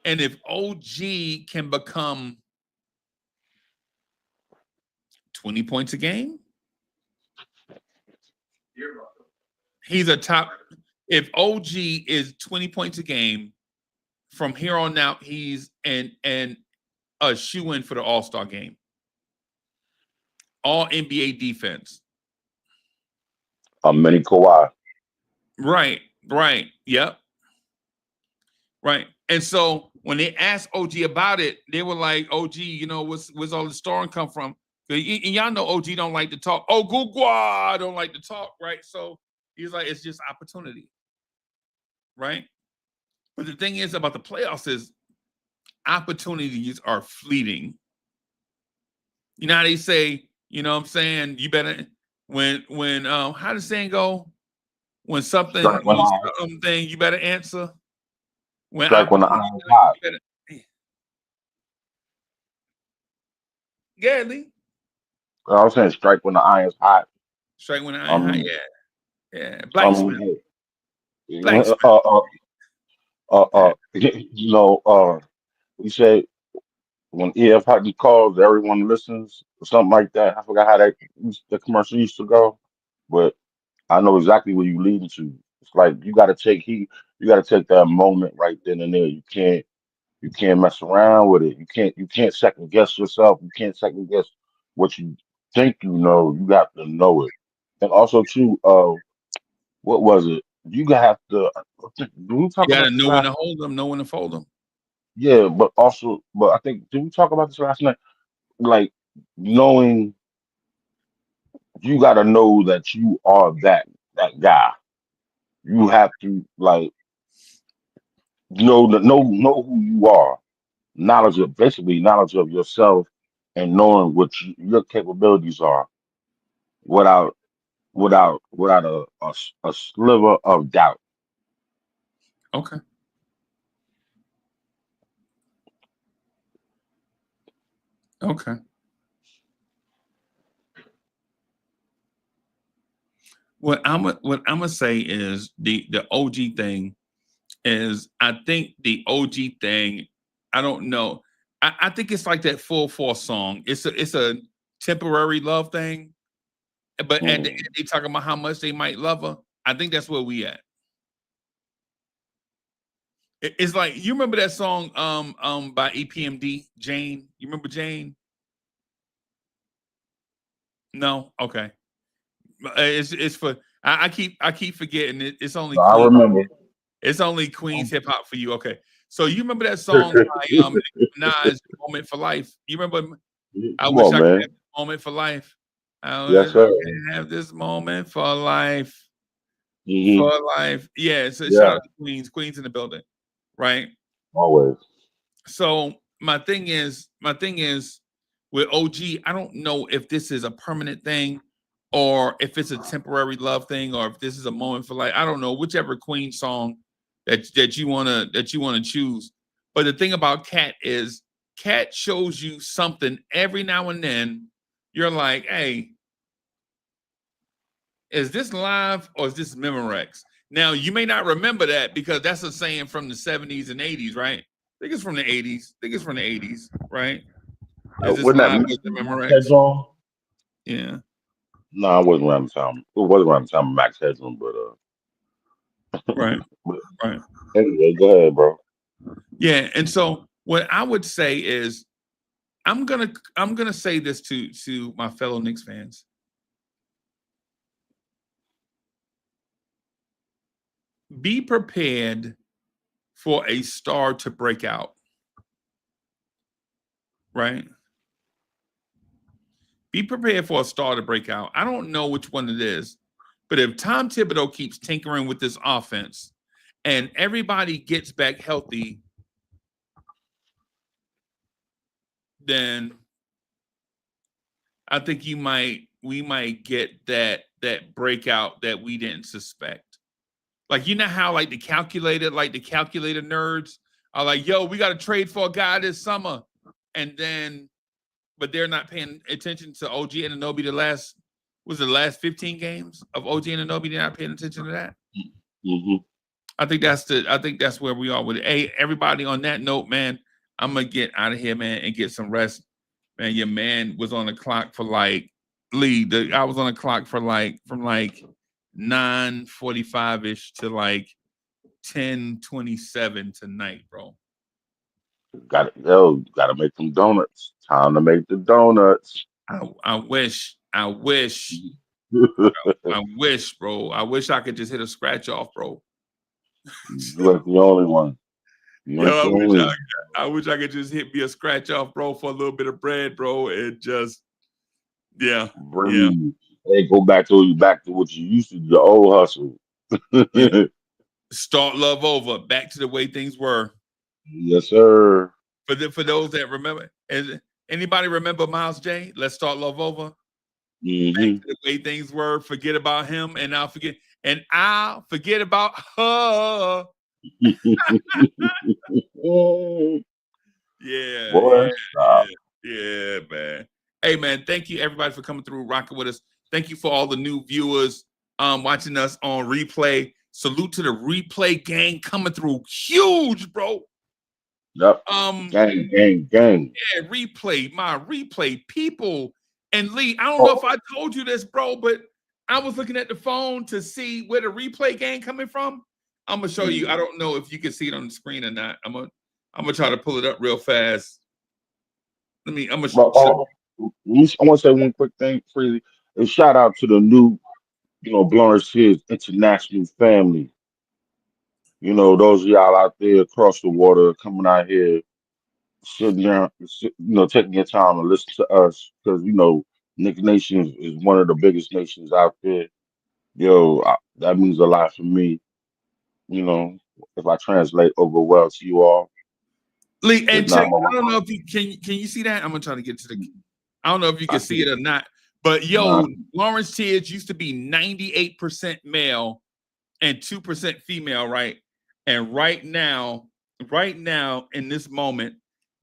Speaker 4: And if OG can become 20 points a game, he's a top. If OG is 20 points a game, from here on out, he's and a shoe-in for the All-Star game. All NBA defense.
Speaker 5: A mini Kawhi.
Speaker 4: Right. Yep. Right. And so when they asked OG about it, they were like, OG, where's all the scoring come from? And y'all know OG don't like to talk. Oh, Gugwa don't like to talk, right? So he's like, it's just opportunity. Right? But the thing is about the playoffs is opportunities are fleeting. You know how they say, you know what I'm saying? You better when how does the saying go? When something you better answer.
Speaker 5: Strike when the iron's hot.
Speaker 4: Yeah, Lee.
Speaker 5: I was saying strike when the iron's hot.
Speaker 4: Strike when the iron's hot. Yeah. Blacksmith.
Speaker 5: We say when EF Hockey calls, everyone listens, or something like that. I forgot how the commercial used to go, but I know exactly where you leading to. It's like you got to take that moment right then and there. You can't mess around with it. You can't second guess yourself. You can't second guess what you think you know. You got to know it. And also too, what was it? You have to. Do we
Speaker 4: You
Speaker 5: talk
Speaker 4: gotta
Speaker 5: about
Speaker 4: know when to hold them, know when to fold them.
Speaker 5: yeah, but also, but I think did we talk about this last night? Like knowing you got to know that you are that guy. You have to like know who you are. Knowledge of basically knowledge of yourself and knowing what your capabilities are without without a sliver of doubt.
Speaker 4: Okay. Okay. What I'm gonna say is the OG thing is I think the OG thing, I don't know. I think it's like that full force song. It's a temporary love thing, but at the end
Speaker 5: Mm.
Speaker 4: they talking about how much they might love her. I think that's where we at. It's like you remember that song by EPMD, Jane. You remember Jane? No? Okay. It's for I keep forgetting it. It's only
Speaker 5: I
Speaker 4: Queen.
Speaker 5: remember.
Speaker 4: It's only Queen's hip hop for you. Okay. So you remember that song by Nas, Moment for Life? You remember I
Speaker 5: Come
Speaker 4: wish
Speaker 5: on,
Speaker 4: I could
Speaker 5: man.
Speaker 4: have this moment for life. I
Speaker 5: Yes,
Speaker 4: wish I
Speaker 5: sir.
Speaker 4: could have this moment for life.
Speaker 5: Hmm.
Speaker 4: For life. Yeah, so shout
Speaker 5: Yeah,
Speaker 4: out to Queens. Queens in the building. Right.
Speaker 5: always.
Speaker 4: So my thing is with OG, I don't know if this is a permanent thing or if it's a temporary love thing or if this is a moment for life. I don't know, whichever Queen song that you wanna choose. But the thing about Cat is Cat shows you something every now and then. You're like, hey, is this live or is this Memorex? Now you may not remember that because that's a saying from the 70s and 80s, right? I think it's from the 80s. I think it's from the 80s, right? Is this
Speaker 5: Wasn't that
Speaker 4: live or is it
Speaker 5: Max
Speaker 4: Memorex?
Speaker 5: Headroom?
Speaker 4: Yeah.
Speaker 5: No, I wasn't around the time. It wasn't around the time of Max Headroom,
Speaker 4: Right.
Speaker 5: but
Speaker 4: Right.
Speaker 5: anyway, go ahead, bro.
Speaker 4: Yeah. And so what I would say is I'm gonna say this to my fellow Knicks fans. Be prepared for a star to break out, right? Be prepared for a star to break out. I don't know which one it is, but if Tom Thibodeau keeps tinkering with this offense and everybody gets back healthy, then I think we might get that breakout that we didn't suspect. Like you know how like the calculator nerds are like, yo, we got to trade for a guy this summer, and then but they're not paying attention to OG and Anobi the last 15 games of OG and Anobi. They're not paying attention to that.
Speaker 5: Hmm.
Speaker 4: I think that's where we are with it. Hey, everybody. On that note, man, I'm gonna get out of here, man, and get some rest. Man, your man was on the clock for like I was on the clock for like from like 9:45 ish to like 10:27 tonight, bro.
Speaker 5: Gotta make some donuts. Time to make the donuts.
Speaker 4: I wish, bro. I wish I could just hit a scratch off, bro.
Speaker 5: You ain't the only one. You
Speaker 4: Yo,
Speaker 5: ain't the only one.
Speaker 4: I wish I could just hit me a scratch off, bro, for a little bit of bread, bro. It just, yeah, yeah,
Speaker 5: Breathe. Hey, go back to what you used to do, the old hustle.
Speaker 4: yeah. Start love over, back to the way things were.
Speaker 5: Yes, sir.
Speaker 4: For those that remember, anybody remember Miles J? Let's start love over. Back
Speaker 5: Hmm.
Speaker 4: to the way things were. Forget about him, and I'll forget about her. Yeah,
Speaker 5: Boy,
Speaker 4: yeah,
Speaker 5: stop.
Speaker 4: yeah, man. Hey, man, thank you everybody for coming through, rocking with us. Thank you for all the new viewers watching us on replay. Salute to the replay gang coming through huge, bro.
Speaker 5: Yep.
Speaker 4: Um,
Speaker 5: Gang.
Speaker 4: yeah, my replay people. And Lee, I don't know if
Speaker 5: Oh,
Speaker 4: I told you this, bro, but I was looking at the phone to see where the replay gang coming from. I'm gonna show you. I don't know if you can see it on the screen or not. I'm gonna try to pull it up real fast. I'm gonna
Speaker 5: but, I want to say one quick thing, Freely. A shout out to the new, Blowers His international family. You know, those of y'all out there across the water coming out here, sitting down, taking your time to listen to us because Nick Nation is one of the biggest nations out there. Yo, that means a lot for me. You know, if I translate over well to you all,
Speaker 4: Lee,
Speaker 5: it's
Speaker 4: and
Speaker 5: not
Speaker 4: check.
Speaker 5: my
Speaker 4: I don't know if you can you see that? I'm gonna try to get to the. I don't know if you can see it or not, but yo,
Speaker 5: nah,
Speaker 4: Lawrence Tibbs used to be 98% male and 2% female, right? And right now in this moment,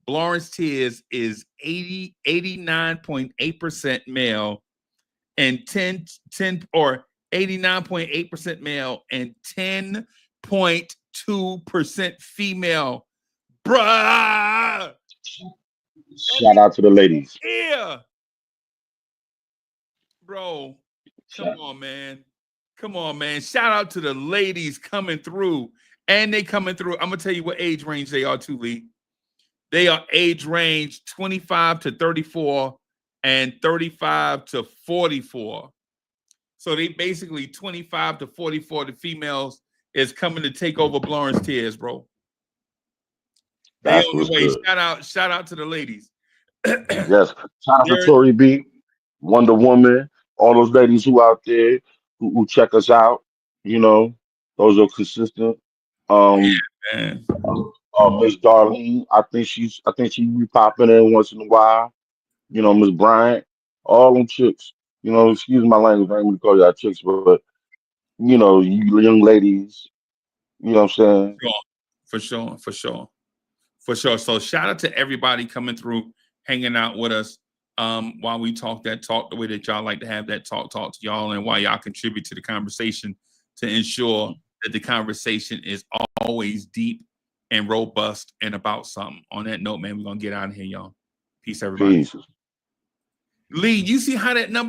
Speaker 4: Lawrence Tibbs is 89.8% male and 10 or 89.8% male and 10.2% female. Bruh.
Speaker 5: shout out to the ladies.
Speaker 4: Yeah. Bro, come
Speaker 5: Shout-
Speaker 4: on, man. Come on, man. Shout out to the ladies coming through. And they coming through. I'm gonna tell you what age range they are too, Lee. They are age range 25 to 34 and 35 to 44. So they basically 25 to 44, the females is coming to take over Lawrence Tears, bro. They
Speaker 5: That's
Speaker 4: on
Speaker 5: what's
Speaker 4: the way.
Speaker 5: good.
Speaker 4: Shout out to the ladies.
Speaker 5: Yes, shout out to
Speaker 4: They're-
Speaker 5: Tori B, Wonder Woman, all those ladies who out there who check us out. You know, those are consistent. Um,
Speaker 4: man.
Speaker 5: Miss Darlene, I think she be popping in once in a while. Miss Bryant, all them chicks. Excuse my language, I ain't gonna call y'all chicks, but you young ladies, you know what I'm saying?
Speaker 4: For sure. So shout out to everybody coming through, hanging out with us while we talk the way that y'all like to have that talk to y'all, and why y'all contribute to the conversation to ensure that the conversation is always deep and robust and about something. On that note, man, we're gonna get out of here, y'all. Peace, everybody.
Speaker 5: Peace.
Speaker 4: Lee, you see how that number